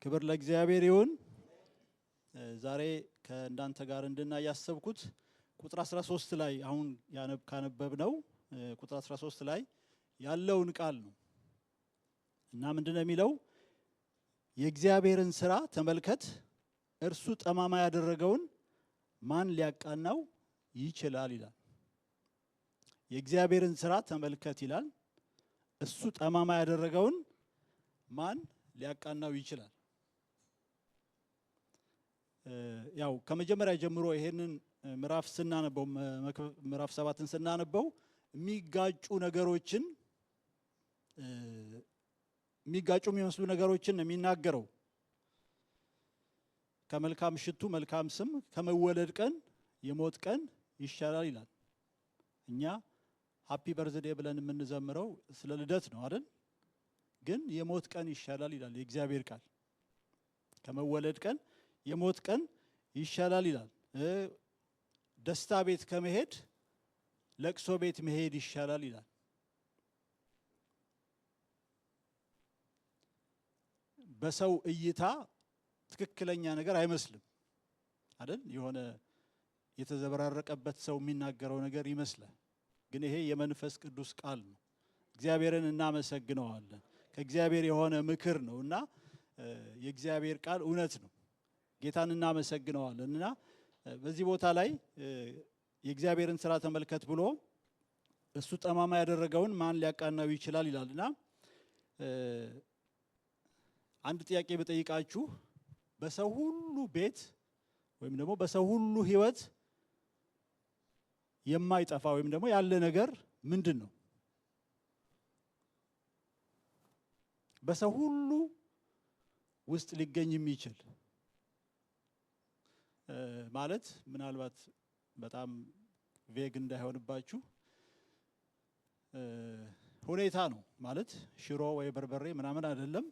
ክብር ለእግዚአብሔር ይሁን። ዛሬ ከእናንተ ጋር እንድናይ ያሰብኩት ቁጥር 13 ላይ አሁን ካነበብነው ቁጥር 13 ላይ ያለውን ቃል ነው እና ምንድነው የሚለው? የእግዚአብሔርን ሥራ ተመልከት፣ እርሱ ጠማማ ያደረገውን ማን ሊያቃናው ይችላል ይላል። የእግዚአብሔርን ሥራ ተመልከት ይላል። እሱ ጠማማ ያደረገውን ማን ሊያቃናው ይችላል? ያው ከመጀመሪያ ጀምሮ ይሄንን ምዕራፍ ስናነበው ምዕራፍ 7ን ስናነበው የሚጋጩ ነገሮችን የሚጋጩ የሚመስሉ ነገሮችን ነው የሚናገረው። ከመልካም ሽቱ መልካም ስም፣ ከመወለድ ቀን የሞት ቀን ይሻላል ይላል። እኛ ሃፒ በርዝዴ ብለን የምንዘምረው ስለ ልደት ነው አይደል? ግን የሞት ቀን ይሻላል ይላል የእግዚአብሔር ቃል። ከመወለድ ቀን የሞት ቀን ይሻላል ይላል። ደስታ ቤት ከመሄድ ለቅሶ ቤት መሄድ ይሻላል ይላል። በሰው እይታ ትክክለኛ ነገር አይመስልም አይደል? የሆነ የተዘበራረቀበት ሰው የሚናገረው ነገር ይመስላል። ግን ይሄ የመንፈስ ቅዱስ ቃል ነው። እግዚአብሔርን እናመሰግነዋለን። ከእግዚአብሔር የሆነ ምክር ነውና የእግዚአብሔር ቃል እውነት ነው። ጌታን እናመሰግነዋለን እና በዚህ ቦታ ላይ የእግዚአብሔርን ሥራ ተመልከት ብሎ እሱ ጠማማ ያደረገውን ማን ሊያቃናው ይችላል ይላልና አንድ ጥያቄ በጠይቃችሁ በሰው ሁሉ ቤት ወይም ደግሞ በሰው ሁሉ ሕይወት የማይጠፋ ወይም ደግሞ ያለ ነገር ምንድን ነው? በሰው ሁሉ ውስጥ ሊገኝ የሚችል ማለት ምናልባት በጣም ቬግ እንዳይሆንባችሁ ሁኔታ ነው ማለት ሽሮ ወይ በርበሬ ምናምን አይደለም።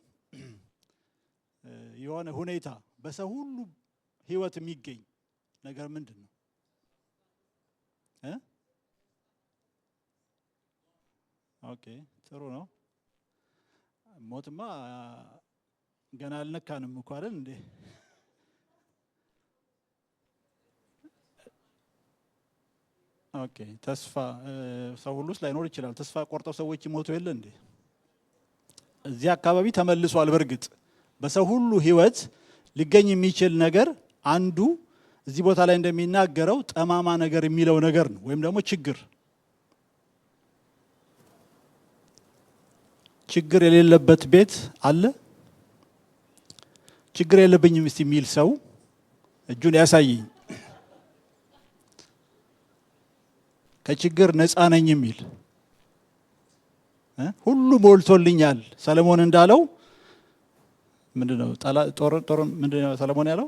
የሆነ ሁኔታ በሰው ሁሉ ሕይወት የሚገኝ ነገር ምንድን ነው? ኦኬ ጥሩ ነው። ሞትማ ገና አልነካንም እኮ አይደል እንዴ? ኦኬ ተስፋ ሰው ሁሉ ውስጥ ላይኖር ይችላል። ተስፋ ቆርጠው ሰዎች ይሞቱ የለ እንዴ? እዚህ አካባቢ ተመልሷል። በእርግጥ በሰው ሁሉ ሕይወት ሊገኝ የሚችል ነገር አንዱ እዚህ ቦታ ላይ እንደሚናገረው ጠማማ ነገር የሚለው ነገር ነው፣ ወይም ደግሞ ችግር የሌለበት ቤት አለ? ችግር የለብኝም እስቲ የሚል ሰው እጁን ያሳየኝ። ከችግር ነፃ ነኝ የሚል ሁሉ ሞልቶልኛል። ሰለሞን እንዳለው ምንድነው ምንድነው ሰለሞን ያለው?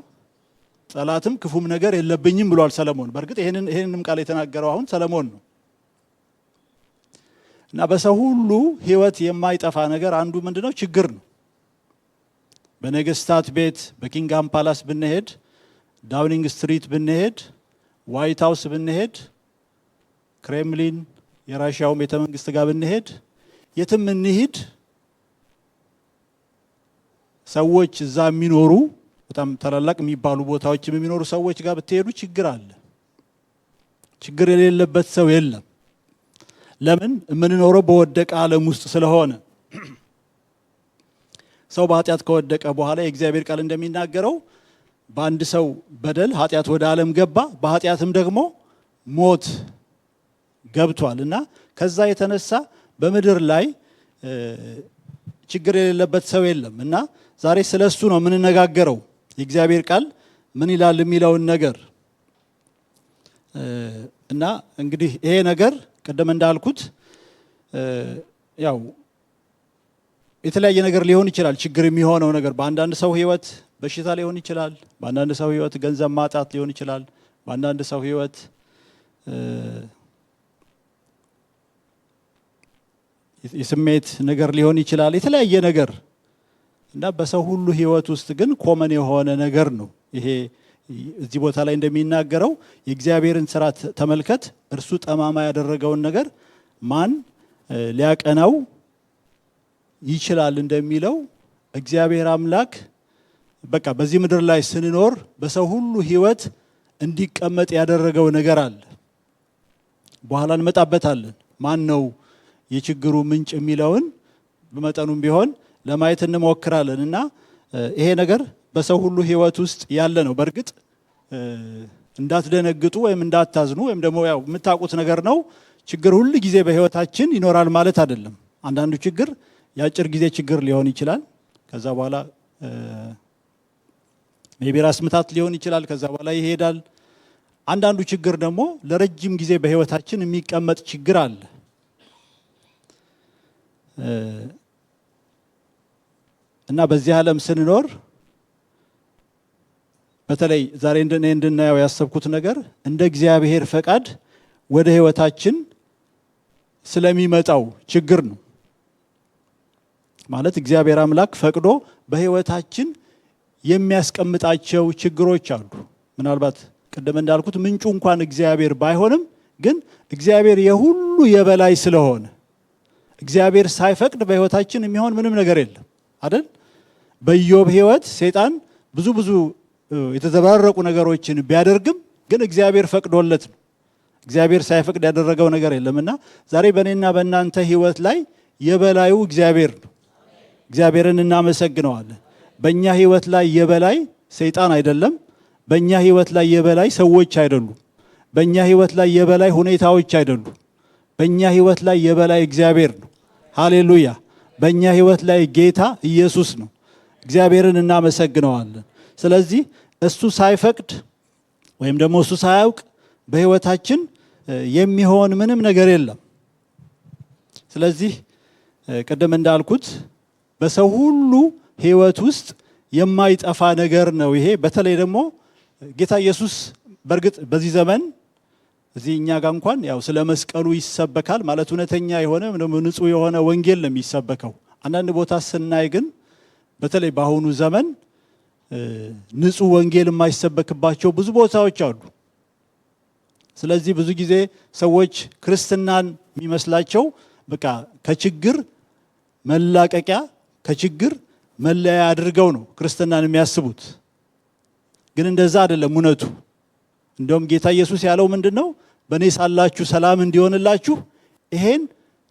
ጠላትም ክፉም ነገር የለብኝም ብሏል ሰለሞን። በእርግጥ ይሄንንም ቃል የተናገረው አሁን ሰለሞን ነው። እና በሰው ሁሉ ሕይወት የማይጠፋ ነገር አንዱ ምንድነው? ችግር ነው። በነገስታት ቤት በኪንግሃም ፓላስ ብንሄድ፣ ዳውኒንግ ስትሪት ብንሄድ፣ ዋይት ሃውስ ብንሄድ፣ ክሬምሊን የራሽያው ቤተ መንግስት ጋር ብንሄድ፣ የትም እንሂድ ሰዎች እዛ የሚኖሩ በጣም ታላላቅ የሚባሉ ቦታዎችም የሚኖሩ ሰዎች ጋር ብትሄዱ ችግር አለ። ችግር የሌለበት ሰው የለም። ለምን? የምንኖረው በወደቀ ዓለም ውስጥ ስለሆነ። ሰው በኃጢአት ከወደቀ በኋላ የእግዚአብሔር ቃል እንደሚናገረው በአንድ ሰው በደል ኃጢአት ወደ ዓለም ገባ፣ በኃጢአትም ደግሞ ሞት ገብቷል እና ከዛ የተነሳ በምድር ላይ ችግር የሌለበት ሰው የለም እና ዛሬ ስለሱ ነው የምንነጋገረው። የእግዚአብሔር ቃል ምን ይላል የሚለውን ነገር እና እንግዲህ ይሄ ነገር ቀደም እንዳልኩት ያው የተለያየ ነገር ሊሆን ይችላል። ችግር የሚሆነው ነገር በአንዳንድ ሰው ሕይወት በሽታ ሊሆን ይችላል። በአንዳንድ ሰው ሕይወት ገንዘብ ማጣት ሊሆን ይችላል። በአንዳንድ ሰው ሕይወት የስሜት ነገር ሊሆን ይችላል። የተለያየ ነገር እና በሰው ሁሉ ሕይወት ውስጥ ግን ኮመን የሆነ ነገር ነው ይሄ። እዚህ ቦታ ላይ እንደሚናገረው የእግዚአብሔርን ሥራ ተመልከት፣ እርሱ ጠማማ ያደረገውን ነገር ማን ሊያቀናው ይችላል እንደሚለው እግዚአብሔር አምላክ በቃ በዚህ ምድር ላይ ስንኖር በሰው ሁሉ ህይወት እንዲቀመጥ ያደረገው ነገር አለ። በኋላ እንመጣበታለን። ማን ነው የችግሩ ምንጭ የሚለውን በመጠኑም ቢሆን ለማየት እንሞክራለን። እና ይሄ ነገር በሰው ሁሉ ህይወት ውስጥ ያለ ነው። በእርግጥ እንዳትደነግጡ ወይም እንዳታዝኑ ወይም ደግሞ ያው የምታውቁት ነገር ነው። ችግር ሁሉ ጊዜ በህይወታችን ይኖራል ማለት አይደለም። አንዳንዱ ችግር የአጭር ጊዜ ችግር ሊሆን ይችላል። ከዛ በኋላ ሜቢ ራስ ምታት ሊሆን ይችላል። ከዛ በኋላ ይሄዳል። አንዳንዱ ችግር ደግሞ ለረጅም ጊዜ በህይወታችን የሚቀመጥ ችግር አለ። እና በዚህ ዓለም ስንኖር በተለይ ዛሬ እንድናየው ያሰብኩት ነገር እንደ እግዚአብሔር ፈቃድ ወደ ህይወታችን ስለሚመጣው ችግር ነው። ማለት እግዚአብሔር አምላክ ፈቅዶ በህይወታችን የሚያስቀምጣቸው ችግሮች አሉ። ምናልባት ቀደም እንዳልኩት ምንጩ እንኳን እግዚአብሔር ባይሆንም ግን እግዚአብሔር የሁሉ የበላይ ስለሆነ እግዚአብሔር ሳይፈቅድ በህይወታችን የሚሆን ምንም ነገር የለም አይደል? በኢዮብ ህይወት ሰይጣን ብዙ የተዘባረቁ ነገሮችን ቢያደርግም ግን እግዚአብሔር ፈቅዶለት ነው። እግዚአብሔር ሳይፈቅድ ያደረገው ነገር የለምና ዛሬ በእኔና በእናንተ ህይወት ላይ የበላዩ እግዚአብሔር ነው። እግዚአብሔርን እናመሰግነዋለን። በእኛ ህይወት ላይ የበላይ ሰይጣን አይደለም። በእኛ ህይወት ላይ የበላይ ሰዎች አይደሉም። በእኛ ህይወት ላይ የበላይ ሁኔታዎች አይደሉም። በእኛ ህይወት ላይ የበላይ እግዚአብሔር ነው። ሃሌሉያ! በእኛ ህይወት ላይ ጌታ ኢየሱስ ነው። እግዚአብሔርን እናመሰግነዋለን። ስለዚህ እሱ ሳይፈቅድ ወይም ደግሞ እሱ ሳያውቅ በህይወታችን የሚሆን ምንም ነገር የለም። ስለዚህ ቀደም እንዳልኩት በሰው ሁሉ ህይወት ውስጥ የማይጠፋ ነገር ነው ይሄ። በተለይ ደግሞ ጌታ ኢየሱስ በእርግጥ በዚህ ዘመን እዚህ እኛ ጋር እንኳን ያው ስለ መስቀሉ ይሰበካል ማለት እውነተኛ የሆነ ንጹህ የሆነ ወንጌል ነው የሚሰበከው። አንዳንድ ቦታ ስናይ ግን በተለይ በአሁኑ ዘመን ንጹህ ወንጌል የማይሰበክባቸው ብዙ ቦታዎች አሉ። ስለዚህ ብዙ ጊዜ ሰዎች ክርስትናን የሚመስላቸው በቃ ከችግር መላቀቂያ ከችግር መለያ አድርገው ነው ክርስትናን የሚያስቡት። ግን እንደዛ አይደለም እውነቱ። እንደውም ጌታ ኢየሱስ ያለው ምንድነው? በእኔ ሳላችሁ ሰላም እንዲሆንላችሁ ይሄን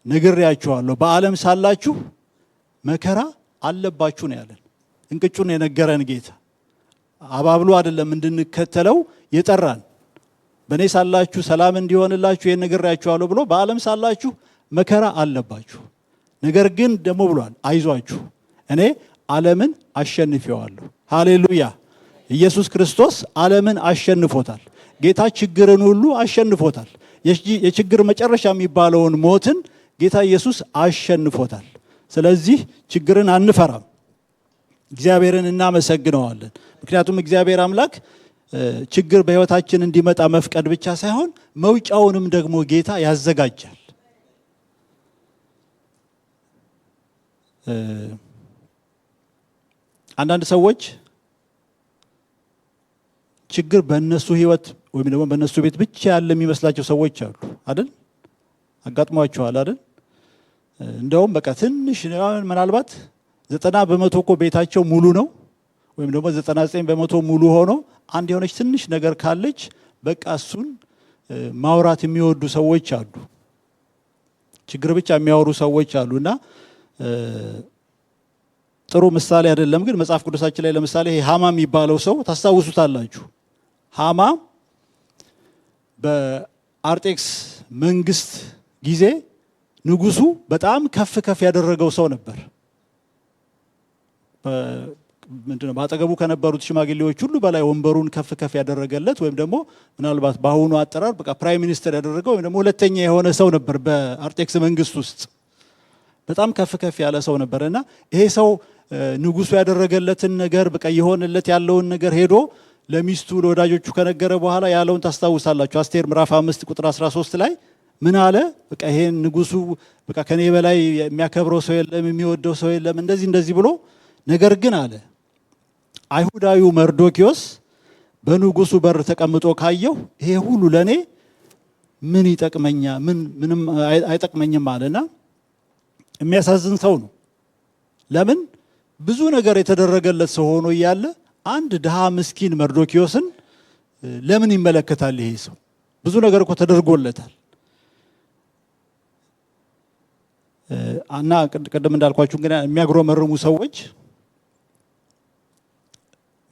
ነግሬያችኋለሁ፣ በዓለም ሳላችሁ መከራ አለባችሁ ነው ያለን። እንቅጩን የነገረን ጌታ አባብሎ አይደለም እንድንከተለው የጠራን። በእኔ ሳላችሁ ሰላም እንዲሆንላችሁ ይሄን ነግሬያችኋለሁ ብሎ በዓለም ሳላችሁ መከራ አለባችሁ፣ ነገር ግን ደግሞ ብሏል አይዟችሁ እኔ ዓለምን አሸንፌዋለሁ። ሃሌሉያ! ኢየሱስ ክርስቶስ ዓለምን አሸንፎታል። ጌታ ችግርን ሁሉ አሸንፎታል። የችግር መጨረሻ የሚባለውን ሞትን ጌታ ኢየሱስ አሸንፎታል። ስለዚህ ችግርን አንፈራም፣ እግዚአብሔርን እናመሰግነዋለን። ምክንያቱም እግዚአብሔር አምላክ ችግር በህይወታችን እንዲመጣ መፍቀድ ብቻ ሳይሆን መውጫውንም ደግሞ ጌታ ያዘጋጃል። አንዳንድ ሰዎች ችግር በእነሱ ህይወት ወይም ደግሞ በእነሱ ቤት ብቻ ያለ የሚመስላቸው ሰዎች አሉ አይደል? አጋጥሟቸዋል አይደል? እንደውም በቃ ትንሽ ምናልባት 90% እኮ ቤታቸው ሙሉ ነው ወይም ደግሞ 99% ሙሉ ሆኖ አንድ የሆነች ትንሽ ነገር ካለች በቃ እሱን ማውራት የሚወዱ ሰዎች አሉ። ችግር ብቻ የሚያወሩ ሰዎች አሉና ጥሩ ምሳሌ አይደለም። ግን መጽሐፍ ቅዱሳችን ላይ ለምሳሌ ሃማ የሚባለው ሰው ታስታውሱታላችሁ። ሃማ በአርጤክስ መንግስት ጊዜ ንጉሱ በጣም ከፍ ከፍ ያደረገው ሰው ነበር። ምንድነው ባጠገቡ ከነበሩት ሽማግሌዎች ሁሉ በላይ ወንበሩን ከፍ ከፍ ያደረገለት ወይም ደግሞ ምናልባት በአሁኑ አጠራር በቃ ፕራይም ሚኒስተር ያደረገው ወይም ደግሞ ሁለተኛ የሆነ ሰው ነበር በአርጤክስ መንግስት ውስጥ። በጣም ከፍ ከፍ ያለ ሰው ነበርና ይሄ ሰው ንጉሱ ያደረገለትን ነገር በቃ የሆነለት ያለውን ነገር ሄዶ ለሚስቱ ለወዳጆቹ ከነገረ በኋላ ያለውን ታስታውሳላችሁ። አስቴር ምዕራፍ 5 ቁጥር 13 ላይ ምን አለ? በቃ ይሄን ንጉሱ በቃ ከኔ በላይ የሚያከብረው ሰው የለም፣ የሚወደው ሰው የለም እንደዚህ ብሎ ነገር ግን አለ አይሁዳዊው መርዶኪዮስ በንጉሱ በር ተቀምጦ ካየው ይሄ ሁሉ ለኔ ምን ይጠቅመኛ? ምንም አይጠቅመኝም አለና የሚያሳዝን ሰው ነው። ለምን? ብዙ ነገር የተደረገለት ሰው ሆኖ እያለ አንድ ድሃ ምስኪን መርዶክዮስን ለምን ይመለከታል? ይሄ ሰው ብዙ ነገር እኮ ተደርጎለታል። እና ቅድም እንዳልኳችሁ እንግዲህ የሚያግሮመርሙ ሰዎች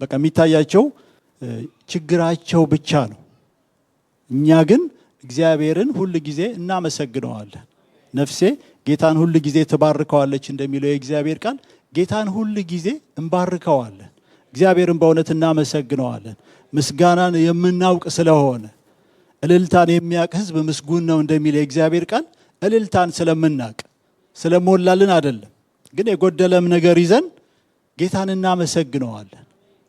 በቃ የሚታያቸው ችግራቸው ብቻ ነው። እኛ ግን እግዚአብሔርን ሁል ጊዜ እናመሰግነዋለን። ነፍሴ ጌታን ሁል ጊዜ ትባርከዋለች እንደሚለው የእግዚአብሔር ቃል ጌታን ሁል ጊዜ እንባርከዋለን። እግዚአብሔርን በእውነት እናመሰግነዋለን። ምስጋናን የምናውቅ ስለሆነ እልልታን የሚያውቅ ሕዝብ ምስጉን ነው እንደሚል የእግዚአብሔር ቃል እልልታን ስለምናውቅ ስለሞላልን አይደለም። ግን የጎደለም ነገር ይዘን ጌታን እናመሰግነዋለን።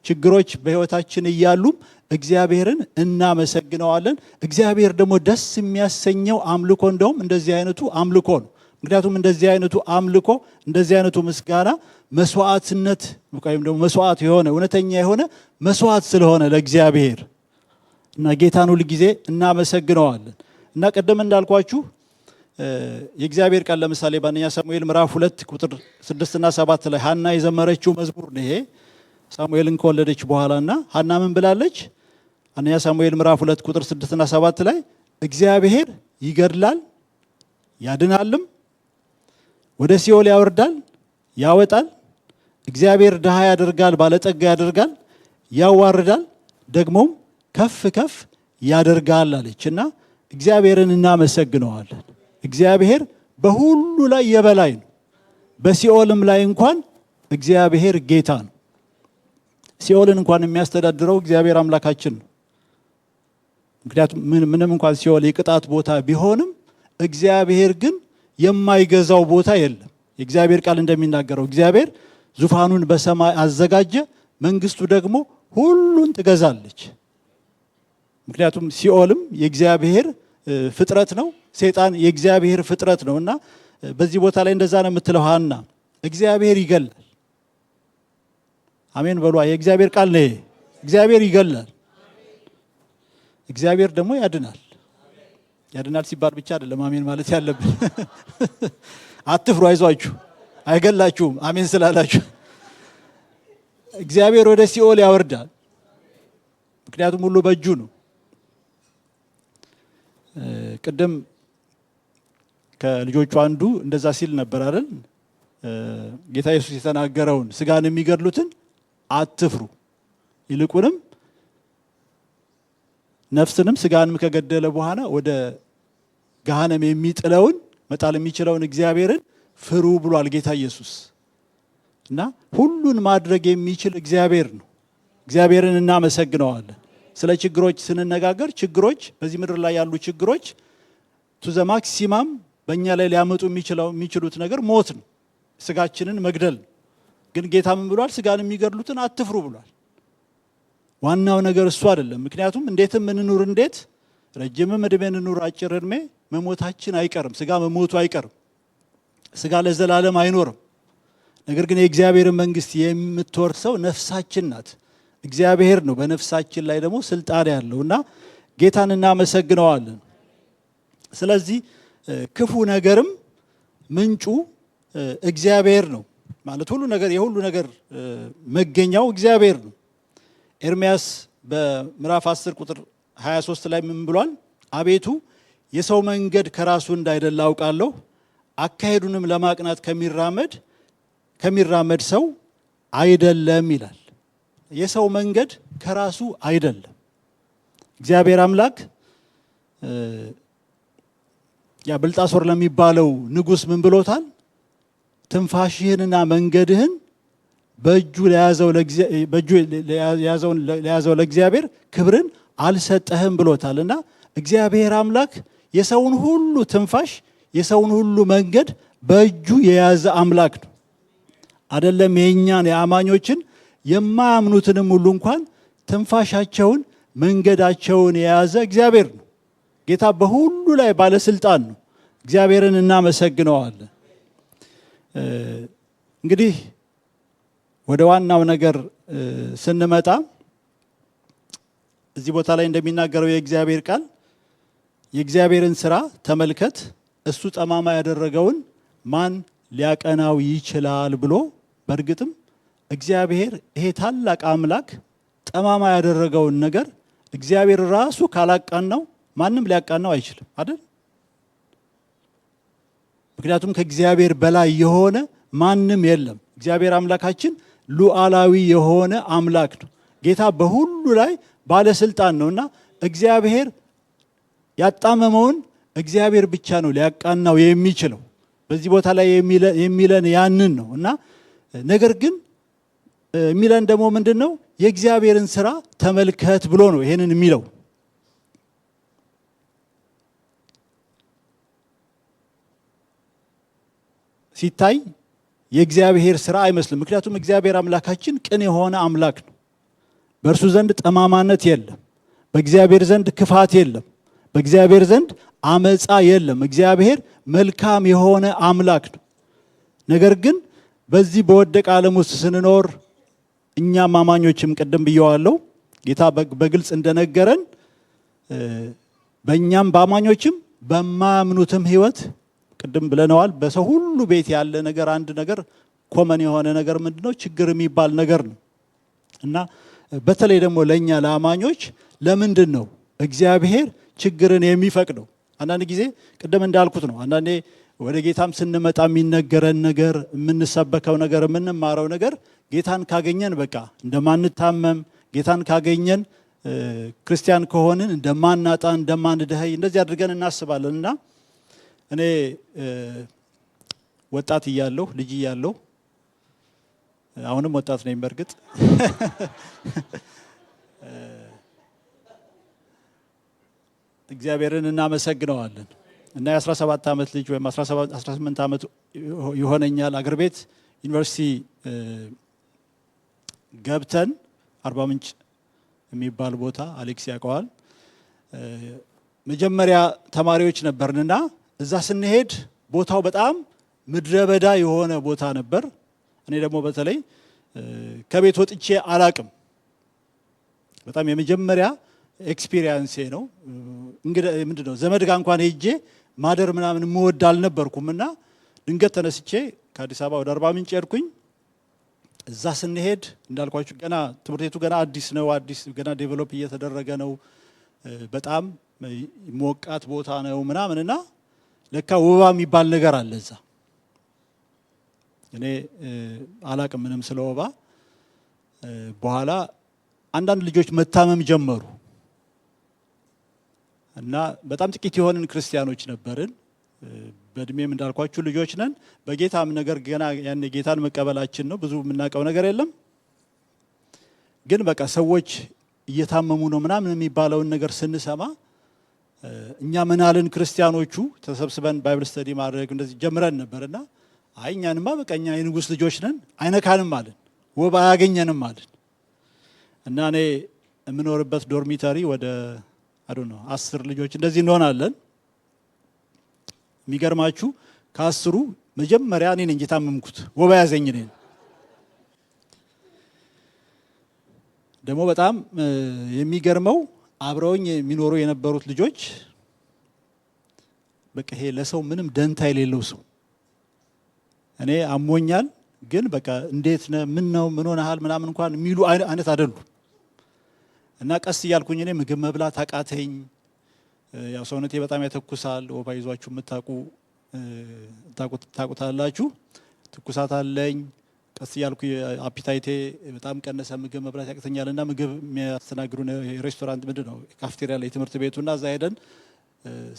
ችግሮች በሕይወታችን እያሉም እግዚአብሔርን እናመሰግነዋለን። እግዚአብሔር ደግሞ ደስ የሚያሰኘው አምልኮ እንደውም እንደዚህ አይነቱ አምልኮ ነው። ምክንያቱም እንደዚህ አይነቱ አምልኮ እንደዚህ አይነቱ ምስጋና መስዋዕትነት ወይም ደግሞ መስዋዕት የሆነ እውነተኛ የሆነ መስዋዕት ስለሆነ ለእግዚአብሔር እና ጌታን ሁል ጊዜ እናመሰግነዋለን። እና ቀደም እንዳልኳችሁ የእግዚአብሔር ቃል ለምሳሌ በአንደኛ ሳሙኤል ምዕራፍ 2 ቁጥር 6 እና 7 ላይ ሐና የዘመረችው መዝሙር ነው። ይሄ ሳሙኤልን ከወለደች በኋላና ሐና ምን ብላለች? አንደኛ ሳሙኤል ምዕራፍ 2 ቁጥር 6 እና 7 ላይ እግዚአብሔር ይገድላል ያድናልም፣ ወደ ሲኦል ያወርዳል ያወጣል፣ እግዚአብሔር ድሃ ያደርጋል ባለጠጋ ያደርጋል፣ ያዋርዳል ደግሞም ከፍ ከፍ ያደርጋል አለች። እና እግዚአብሔርን እናመሰግነዋለን። እግዚአብሔር በሁሉ ላይ የበላይ ነው። በሲኦልም ላይ እንኳን እግዚአብሔር ጌታ ነው። ሲኦልን እንኳን የሚያስተዳድረው እግዚአብሔር አምላካችን ነው። ምክንያቱም ምንም እንኳን ሲኦል የቅጣት ቦታ ቢሆንም እግዚአብሔር ግን የማይገዛው ቦታ የለም። የእግዚአብሔር ቃል እንደሚናገረው እግዚአብሔር ዙፋኑን በሰማይ አዘጋጀ፣ መንግስቱ ደግሞ ሁሉን ትገዛለች። ምክንያቱም ሲኦልም የእግዚአብሔር ፍጥረት ነው፣ ሰይጣን የእግዚአብሔር ፍጥረት ነው። እና በዚህ ቦታ ላይ እንደዛ ነው የምትለው ሐና። እግዚአብሔር ይገላል። አሜን በሏ። የእግዚአብሔር ቃል ነው። እግዚአብሔር ይገላል፣ እግዚአብሔር ደግሞ ያድናል። ያድናል ሲባል ብቻ አይደለም አሜን ማለት ያለብን። አትፍሩ፣ አይዟችሁ፣ አይገላችሁም። አሜን ስላላችሁ እግዚአብሔር ወደ ሲኦል ያወርዳል። ምክንያቱም ሁሉ በእጁ ነው። ቅድም ከልጆቹ አንዱ እንደዛ ሲል ነበር አይደል? ጌታ ኢየሱስ የተናገረውን ስጋን የሚገድሉትን አትፍሩ፣ ይልቁንም ነፍስንም ስጋንም ከገደለ በኋላ ወደ ገሃነም የሚጥለውን መጣል የሚችለውን እግዚአብሔርን ፍሩ ብሏል ጌታ ኢየሱስ። እና ሁሉን ማድረግ የሚችል እግዚአብሔር ነው። እግዚአብሔርን እናመሰግነዋለን። ስለ ችግሮች ስንነጋገር ችግሮች በዚህ ምድር ላይ ያሉ ችግሮች ቱ ዘ ማክሲማም በእኛ ላይ ሊያመጡ የሚችሉት ነገር ሞት ነው፣ ስጋችንን መግደል ነው። ግን ጌታ ምን ብሏል? ስጋን የሚገድሉትን አትፍሩ ብሏል። ዋናው ነገር እሱ አይደለም። ምክንያቱም እንዴትም እንኑር እንዴት ረጅምም ዕድሜ እንኑር አጭር ዕድሜ መሞታችን አይቀርም። ስጋ መሞቱ አይቀርም። ስጋ ለዘላለም አይኖርም። ነገር ግን የእግዚአብሔርን መንግስት የምትወርሰው ነፍሳችን ናት። እግዚአብሔር ነው በነፍሳችን ላይ ደግሞ ስልጣን ያለው እና ጌታን እናመሰግነዋለን። ስለዚህ ክፉ ነገርም ምንጩ እግዚአብሔር ነው ማለት ሁሉ ነገር የሁሉ ነገር መገኛው እግዚአብሔር ነው። ኤርምያስ በምዕራፍ 10 ቁጥር 23 ላይ ምን ብሏል? አቤቱ የሰው መንገድ ከራሱ እንዳይደለ አውቃለሁ፣ አካሄዱንም ለማቅናት ከሚራመድ ሰው አይደለም ይላል። የሰው መንገድ ከራሱ አይደለም። እግዚአብሔር አምላክ ያ ብልጣሶር ለሚባለው ንጉሥ ምን ብሎታል? ትንፋሽህንና መንገድህን በእጁ ለያዘው ለእግዚአብሔር ክብርን አልሰጠህም ብሎታል። እና እግዚአብሔር አምላክ የሰውን ሁሉ ትንፋሽ የሰውን ሁሉ መንገድ በእጁ የያዘ አምላክ ነው። አይደለም የእኛን የአማኞችን የማያምኑትንም ሁሉ እንኳን ትንፋሻቸውን መንገዳቸውን የያዘ እግዚአብሔር ነው። ጌታ በሁሉ ላይ ባለስልጣን ነው። እግዚአብሔርን እናመሰግነዋለን። እንግዲህ ወደ ዋናው ነገር ስንመጣ እዚህ ቦታ ላይ እንደሚናገረው የእግዚአብሔር ቃል የእግዚአብሔርን ስራ ተመልከት፣ እሱ ጠማማ ያደረገውን ማን ሊያቀናው ይችላል ብሎ በእርግጥም እግዚአብሔር ይሄ ታላቅ አምላክ ጠማማ ያደረገውን ነገር እግዚአብሔር ራሱ ካላቃናው ማንም ሊያቃናው አይችልም አይደል? ምክንያቱም ከእግዚአብሔር በላይ የሆነ ማንም የለም። እግዚአብሔር አምላካችን ሉዓላዊ የሆነ አምላክ ነው። ጌታ በሁሉ ላይ ባለስልጣን ነውና እግዚአብሔር ያጣመመውን እግዚአብሔር ብቻ ነው ሊያቃናው የሚችለው። በዚህ ቦታ ላይ የሚለን ያንን ነው እና ነገር ግን የሚለን ደግሞ ምንድነው? የእግዚአብሔርን ስራ ተመልከት ብሎ ነው ይሄንን የሚለው። ሲታይ የእግዚአብሔር ስራ አይመስልም። ምክንያቱም እግዚአብሔር አምላካችን ቅን የሆነ አምላክ ነው። በእርሱ ዘንድ ጠማማነት የለም። በእግዚአብሔር ዘንድ ክፋት የለም። በእግዚአብሔር ዘንድ አመፃ የለም። እግዚአብሔር መልካም የሆነ አምላክ ነው። ነገር ግን በዚህ በወደቀ ዓለም ውስጥ ስንኖር እኛም አማኞችም ቅድም ብየዋለሁ፣ ጌታ በግልጽ እንደነገረን በእኛም በአማኞችም በማያምኑትም ህይወት ቅድም ብለነዋል። በሰው ሁሉ ቤት ያለ ነገር አንድ ነገር ኮመን የሆነ ነገር ምንድነው? ችግር የሚባል ነገር ነው እና በተለይ ደግሞ ለእኛ ለአማኞች ለምንድን ነው እግዚአብሔር ችግርን የሚፈቅደው? አንዳንድ ጊዜ ቅድም እንዳልኩት ነው። አንዳንዴ ወደ ጌታም ስንመጣ የሚነገረን ነገር፣ የምንሰበከው ነገር፣ የምንማረው ነገር ጌታን ካገኘን በቃ እንደማንታመም፣ ጌታን ካገኘን ክርስቲያን ከሆንን እንደማናጣ፣ እንደማንደኸይ እንደዚህ አድርገን እናስባለን እና እኔ ወጣት እያለሁ ልጅ እያለሁ አሁንም ወጣት ነኝ በእርግጥ እግዚአብሔርን እናመሰግነዋለን እና የ17 ዓመት ልጅ ወይም 18 ዓመት ይሆነኛል አገር ቤት ዩኒቨርሲቲ ገብተን አርባ ምንጭ የሚባል ቦታ አሌክስ ያውቀዋል። መጀመሪያ ተማሪዎች ነበርንና እዛ ስንሄድ ቦታው በጣም ምድረ በዳ የሆነ ቦታ ነበር። እኔ ደግሞ በተለይ ከቤት ወጥቼ አላቅም። በጣም የመጀመሪያ ኤክስፒሪየንስ ነው። እንግዲህ ምንድነው ዘመድ ጋር እንኳን ሄጄ ማደር ምናምን የምወድ አልነበርኩምና ድንገት ተነስቼ ከአዲስ አበባ ወደ አርባ ምንጭ ሄድኩኝ። እዛ ስንሄድ እንዳልኳችሁ ገና ትምህርት ቤቱ ገና አዲስ ነው፣ ገና ዴቨሎፕ እየተደረገ ነው። በጣም ሞቃት ቦታ ነው ምናምንና ለካ ወባ የሚባል ነገር አለ እዛ። እኔ አላቅም ምንም ስለ ወባ። በኋላ አንዳንድ ልጆች መታመም ጀመሩ እና በጣም ጥቂት የሆንን ክርስቲያኖች ነበርን። በእድሜም እንዳልኳችሁ ልጆች ነን። በጌታም ነገር ገና ያን ጌታን መቀበላችን ነው። ብዙ የምናውቀው ነገር የለም። ግን በቃ ሰዎች እየታመሙ ነው ምናምን የሚባለውን ነገር ስንሰማ እኛ ምናልን ክርስቲያኖቹ ተሰብስበን ባይብል ስተዲ ማድረግ እንደዚህ ጀምረን ነበርና አይ እኛንማ በቃ እኛ የንጉስ ልጆች ነን አይነካንም አለን፣ ወባ አያገኘንም አለን። እና እኔ የምኖርበት ዶርሚተሪ ወደ 10 ልጆች እንደዚህ እንሆናለን። የሚገርማችሁ ከ10ሩ መጀመሪያ እኔ ነኝ የታመምኩት፣ ወባ ያዘኝ ነኝ። ደግሞ በጣም የሚገርመው አብረውኝ የሚኖሩ የነበሩት ልጆች በቃ ይሄ ለሰው ምንም ደንታ የሌለው ሰው፣ እኔ አሞኛል ግን በቃ እንዴት ነህ ምን ነው ምን ሆነሃል ምናምን እንኳን የሚሉ አይነት አይደሉም። እና ቀስ እያልኩኝ እኔ ምግብ መብላት አቃተኝ። ያው ሰውነቴ በጣም ያተኩሳል። ወባ ይዟችሁ ታውቁታላችሁ። ትኩሳት አለኝ። ቀስ እያልኩ አፒታይቴ በጣም ቀነሰ። ምግብ መብላት ያቅተኛልና ምግብ የሚያስተናግዱን ሬስቶራንት ምንድነው ካፍቴሪያ ላይ ትምህርት ቤቱና እዛ ሄደን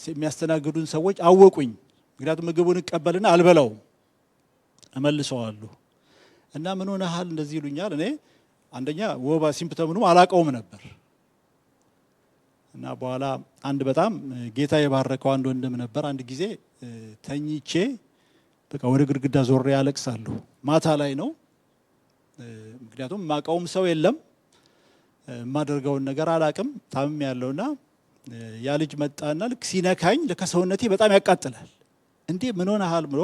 የሚያስተናግዱን ሰዎች አወቁኝ። ምክንያቱም ምግቡን እቀበልና አልበላውም፣ እመልሰዋለሁ። እና ምን ሆነሃል እንደዚህ ይሉኛል። እኔ አንደኛ ወባ ሲምፕተሙንም አላቀውም ነበር። እና በኋላ አንድ በጣም ጌታ የባረከው አንድ ወንድም ነበር። አንድ ጊዜ ተኝቼ በቃ ወደ ግድግዳ ዞሬ ያለቅሳለሁ። ማታ ላይ ነው። ምክንያቱም ማቀውም ሰው የለም፣ የማደርገውን ነገር አላቅም። ታምም ያለውና ያ ልጅ መጣና ልክ ሲነካኝ ለከሰውነቴ በጣም ያቃጥላል። እንዴ ምን ሆነሃል ብሎ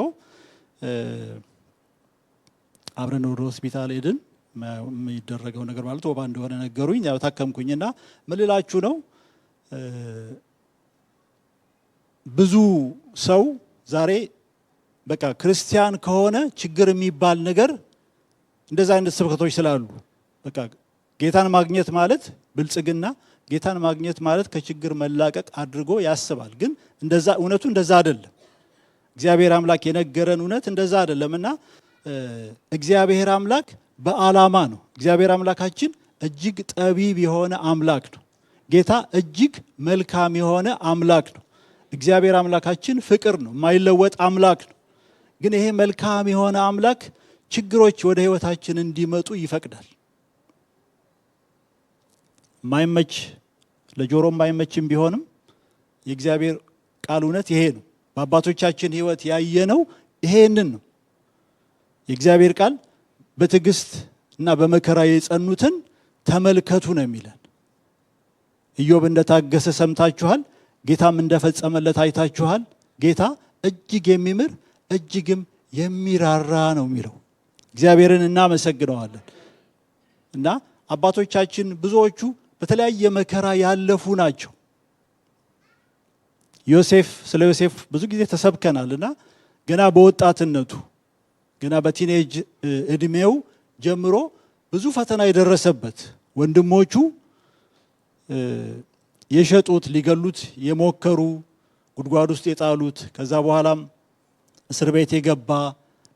አብረን ወደ ሆስፒታል ሄድን። የሚደረገው ነገር ማለት ወባ እንደሆነ ነገሩኝ። ያው ታከምኩኝና ምን ልላችሁ ነው ብዙ ሰው ዛሬ በቃ ክርስቲያን ከሆነ ችግር የሚባል ነገር እንደዛ አይነት ስብከቶች ስላሉ በቃ ጌታን ማግኘት ማለት ብልጽግና፣ ጌታን ማግኘት ማለት ከችግር መላቀቅ አድርጎ ያስባል። ግን እንደዛ እውነቱ እንደዛ አይደለም። እግዚአብሔር አምላክ የነገረን እውነት እንደዛ አይደለምና እግዚአብሔር አምላክ በዓላማ ነው። እግዚአብሔር አምላካችን እጅግ ጠቢብ የሆነ አምላክ ነው። ጌታ እጅግ መልካም የሆነ አምላክ ነው። እግዚአብሔር አምላካችን ፍቅር ነው፣ የማይለወጥ አምላክ ነው። ግን ይሄ መልካም የሆነ አምላክ ችግሮች ወደ ህይወታችን እንዲመጡ ይፈቅዳል። ማይመች ለጆሮ ማይመችም ቢሆንም የእግዚአብሔር ቃል እውነት ይሄ ነው። በአባቶቻችን ህይወት ያየነው ይሄንን ነው። የእግዚአብሔር ቃል በትዕግስት እና በመከራ የጸኑትን ተመልከቱ ነው የሚለን። ኢዮብ እንደታገሰ ሰምታችኋል፣ ጌታም እንደፈጸመለት አይታችኋል። ጌታ እጅግ የሚምር እጅግም የሚራራ ነው የሚለው። እግዚአብሔርን እናመሰግነዋለን። እና አባቶቻችን ብዙዎቹ በተለያየ መከራ ያለፉ ናቸው። ስለ ዮሴፍ ብዙ ጊዜ ተሰብከናልና ገና በወጣትነቱ ገና በቲኔጅ እድሜው ጀምሮ ብዙ ፈተና የደረሰበት፣ ወንድሞቹ የሸጡት፣ ሊገሉት የሞከሩ፣ ጉድጓድ ውስጥ የጣሉት፣ ከዛ በኋላም እስር ቤት የገባ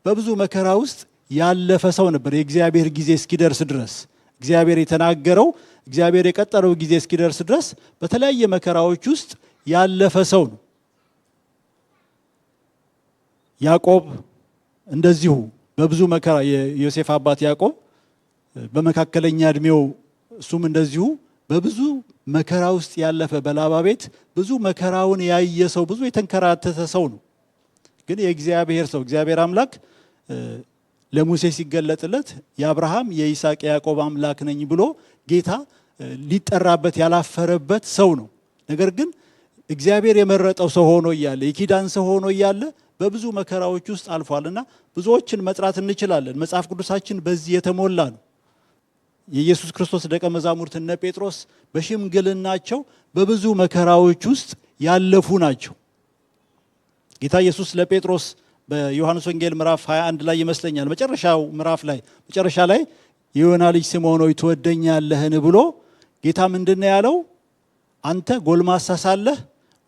በብዙ መከራ ውስጥ ያለፈ ሰው ነበር። የእግዚአብሔር ጊዜ እስኪደርስ ድረስ እግዚአብሔር የተናገረው እግዚአብሔር የቀጠረው ጊዜ እስኪደርስ ድረስ በተለያየ መከራዎች ውስጥ ያለፈ ሰው ነው። ያዕቆብ እንደዚሁ በብዙ መከራ፣ የዮሴፍ አባት ያዕቆብ በመካከለኛ እድሜው እሱም እንደዚሁ በብዙ መከራ ውስጥ ያለፈ፣ በላባ ቤት ብዙ መከራውን ያየ ሰው፣ ብዙ የተንከራተተ ሰው ነው። ግን የእግዚአብሔር ሰው እግዚአብሔር አምላክ ለሙሴ ሲገለጥለት የአብርሃም የይስሐቅ የያዕቆብ አምላክ ነኝ ብሎ ጌታ ሊጠራበት ያላፈረበት ሰው ነው። ነገር ግን እግዚአብሔር የመረጠው ሰው ሆኖ እያለ፣ የኪዳን ሰው ሆኖ እያለ በብዙ መከራዎች ውስጥ አልፏልና ብዙዎችን መጥራት እንችላለን። መጽሐፍ ቅዱሳችን በዚህ የተሞላ ነው። የኢየሱስ ክርስቶስ ደቀ መዛሙርት እነ ጴጥሮስ በሽምግልናቸው በብዙ መከራዎች ውስጥ ያለፉ ናቸው። ጌታ ኢየሱስ ለጴጥሮስ በዮሐንስ ወንጌል ምዕራፍ 21 ላይ ይመስለኛል መጨረሻው ምዕራፍ ላይ መጨረሻ ላይ የዮና ልጅ ስምዖን ሆይ ትወደኛለህን ብሎ ጌታ ምንድነው ያለው? አንተ ጎልማሳ ሳለህ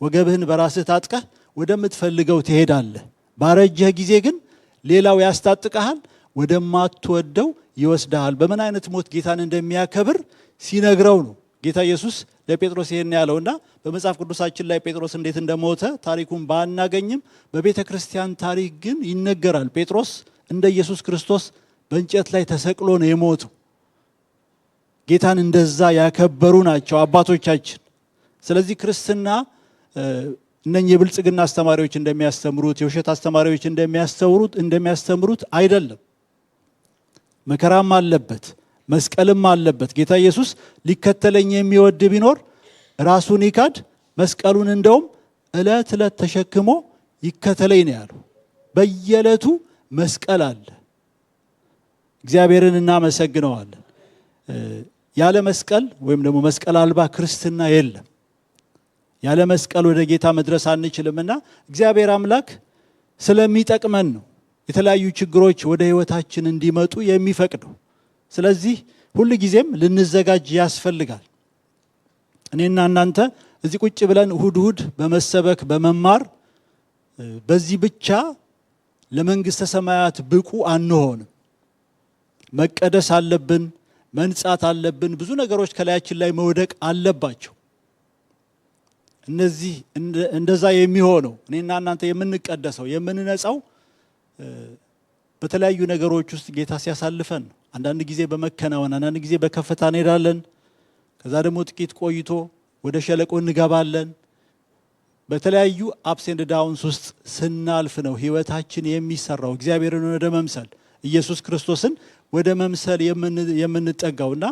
ወገብህን በራስህ ታጥቀህ ወደምትፈልገው ትሄዳለህ፣ ባረጀህ ጊዜ ግን ሌላው ያስታጥቀሃል፣ ወደማትወደው ይወስድሃል። በምን አይነት ሞት ጌታን እንደሚያከብር ሲነግረው ነው ጌታ ኢየሱስ ለጴጥሮስ ይሄን ያለውና በመጽሐፍ ቅዱሳችን ላይ ጴጥሮስ እንዴት እንደሞተ ታሪኩን ባናገኝም በቤተ ክርስቲያን ታሪክ ግን ይነገራል። ጴጥሮስ እንደ ኢየሱስ ክርስቶስ በእንጨት ላይ ተሰቅሎ ነው የሞተው። ጌታን እንደዛ ያከበሩ ናቸው አባቶቻችን። ስለዚህ ክርስትና እነኚህ የብልጽግና አስተማሪዎች እንደሚያስተምሩት፣ የውሸት አስተማሪዎች እንደሚያስተምሩት አይደለም። መከራም አለበት፣ መስቀልም አለበት። ጌታ ኢየሱስ ሊከተለኝ የሚወድ ቢኖር ራሱን ይካድ፣ መስቀሉን እንደውም ዕለት ዕለት ተሸክሞ ይከተለኝ ነው ያለው። በየዕለቱ መስቀል አለ። እግዚአብሔርን እናመሰግነዋለን። ያለ መስቀል ወይም ደግሞ መስቀል አልባ ክርስትና የለም። ያለ መስቀል ወደ ጌታ መድረስ አንችልምና እግዚአብሔር አምላክ ስለሚጠቅመን ነው የተለያዩ ችግሮች ወደ ህይወታችን እንዲመጡ የሚፈቅደው። ስለዚህ ሁሉ ጊዜም ልንዘጋጅ ያስፈልጋል። እኔና እናንተ እዚህ ቁጭ ብለን እሁድ እሁድ በመሰበክ በመማር በዚህ ብቻ ለመንግስተ ሰማያት ብቁ አንሆንም። መቀደስ አለብን፣ መንጻት አለብን። ብዙ ነገሮች ከላያችን ላይ መውደቅ አለባቸው። እነዚህ እንደዛ የሚሆነው እኔና እናንተ የምንቀደሰው የምንነጻው በተለያዩ ነገሮች ውስጥ ጌታ ሲያሳልፈን ነው። አንዳንድ ጊዜ በመከናወን፣ አንዳንድ ጊዜ በከፍታ እንሄዳለን። ከዛ ደግሞ ጥቂት ቆይቶ ወደ ሸለቆ እንገባለን። በተለያዩ አፕስ ኤንድ ዳውንስ ውስጥ ስናልፍ ነው ህይወታችን የሚሰራው እግዚአብሔርን ወደ መምሰል፣ ኢየሱስ ክርስቶስን ወደ መምሰል የምንጠጋውና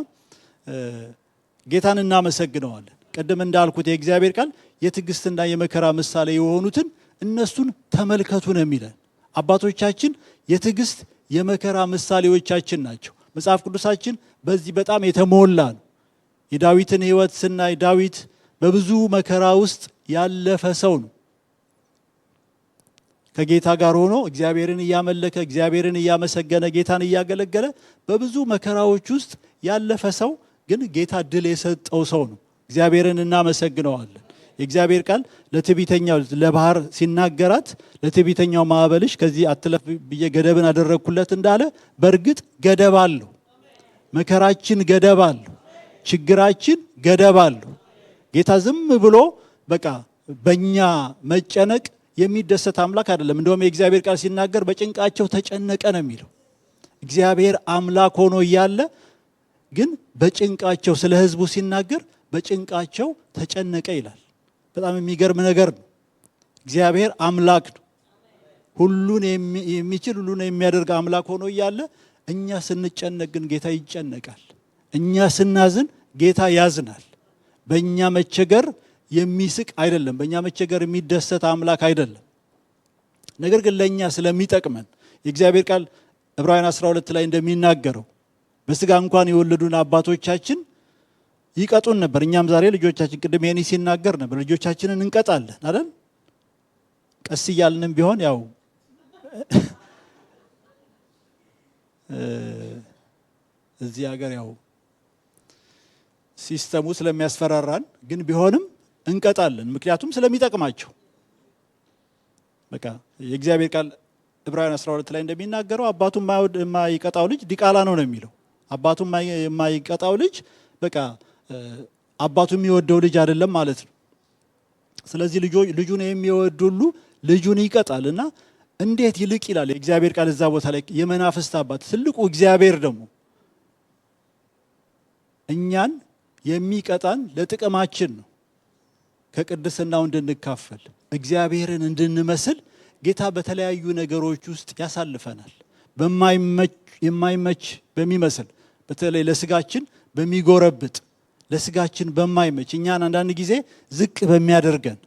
ጌታን እናመሰግነዋለን። ቅድም እንዳልኩት የእግዚአብሔር ቃል የትዕግስትና የመከራ ምሳሌ የሆኑትን እነሱን ተመልከቱ ነው የሚለን። አባቶቻችን የትዕግስት የመከራ ምሳሌዎቻችን ናቸው። መጽሐፍ ቅዱሳችን በዚህ በጣም የተሞላ ነው። የዳዊትን ህይወት ስናይ ዳዊት በብዙ መከራ ውስጥ ያለፈ ሰው ነው። ከጌታ ጋር ሆኖ እግዚአብሔርን እያመለከ እግዚአብሔርን እያመሰገነ ጌታን እያገለገለ በብዙ መከራዎች ውስጥ ያለፈ ሰው ግን ጌታ ድል የሰጠው ሰው ነው። እግዚአብሔርን እናመሰግነዋለን። የእግዚአብሔር ቃል ለትዕቢተኛው ለባህር ሲናገራት ለትዕቢተኛው ማዕበልሽ ከዚህ አትለፍ ብዬ ገደብን አደረግኩለት እንዳለ በእርግጥ ገደብ አለው። መከራችን ገደብ አለው። ችግራችን ገደብ አለው። ጌታ ዝም ብሎ በቃ በእኛ መጨነቅ የሚደሰት አምላክ አይደለም። እንደውም የእግዚአብሔር ቃል ሲናገር በጭንቃቸው ተጨነቀ ነው የሚለው። እግዚአብሔር አምላክ ሆኖ እያለ ግን በጭንቃቸው ስለ ሕዝቡ ሲናገር በጭንቃቸው ተጨነቀ ይላል። በጣም የሚገርም ነገር ነው። እግዚአብሔር አምላክ ነው። ሁሉን የሚችል ሁሉን የሚያደርግ አምላክ ሆኖ እያለ እኛ ስንጨነቅ ግን ጌታ ይጨነቃል። እኛ ስናዝን ጌታ ያዝናል። በእኛ መቸገር የሚስቅ አይደለም። በእኛ መቸገር የሚደሰት አምላክ አይደለም። ነገር ግን ለእኛ ስለሚጠቅመን የእግዚአብሔር ቃል ዕብራውያን 12 ላይ እንደሚናገረው በስጋ እንኳን የወለዱን አባቶቻችን ይቀጡን ነበር። እኛም ዛሬ ልጆቻችን ቅድም ይሄን ሲናገር ነበር። ልጆቻችንን እንቀጣለን አይደል? ቀስ እያልንም ቢሆን ያው እዚህ ሀገር ያው ሲስተሙ ስለሚያስፈራራን ግን ቢሆንም እንቀጣለን። ምክንያቱም ስለሚጠቅማቸው። በቃ የእግዚአብሔር ቃል ዕብራውያን 12 ላይ እንደሚናገረው አባቱ የማይቀጣው ልጅ ዲቃላ ነው የሚለው። አባቱ የማይቀጣው ልጅ በቃ አባቱ የሚወደው ልጅ አይደለም ማለት ነው። ስለዚህ ልጁን የሚወድ ሁሉ ልጁን ይቀጣል እና እንዴት ይልቅ ይላል የእግዚአብሔር ቃል እዛ ቦታ ላይ የመናፍስት አባት ትልቁ እግዚአብሔር ደግሞ እኛን የሚቀጣን ለጥቅማችን ነው። ከቅድስናው እንድንካፈል እግዚአብሔርን እንድንመስል ጌታ በተለያዩ ነገሮች ውስጥ ያሳልፈናል። የማይመች በሚመስል በተለይ ለስጋችን በሚጎረብጥ ለስጋችን በማይመች እኛን አንዳንድ ጊዜ ዝቅ በሚያደርገን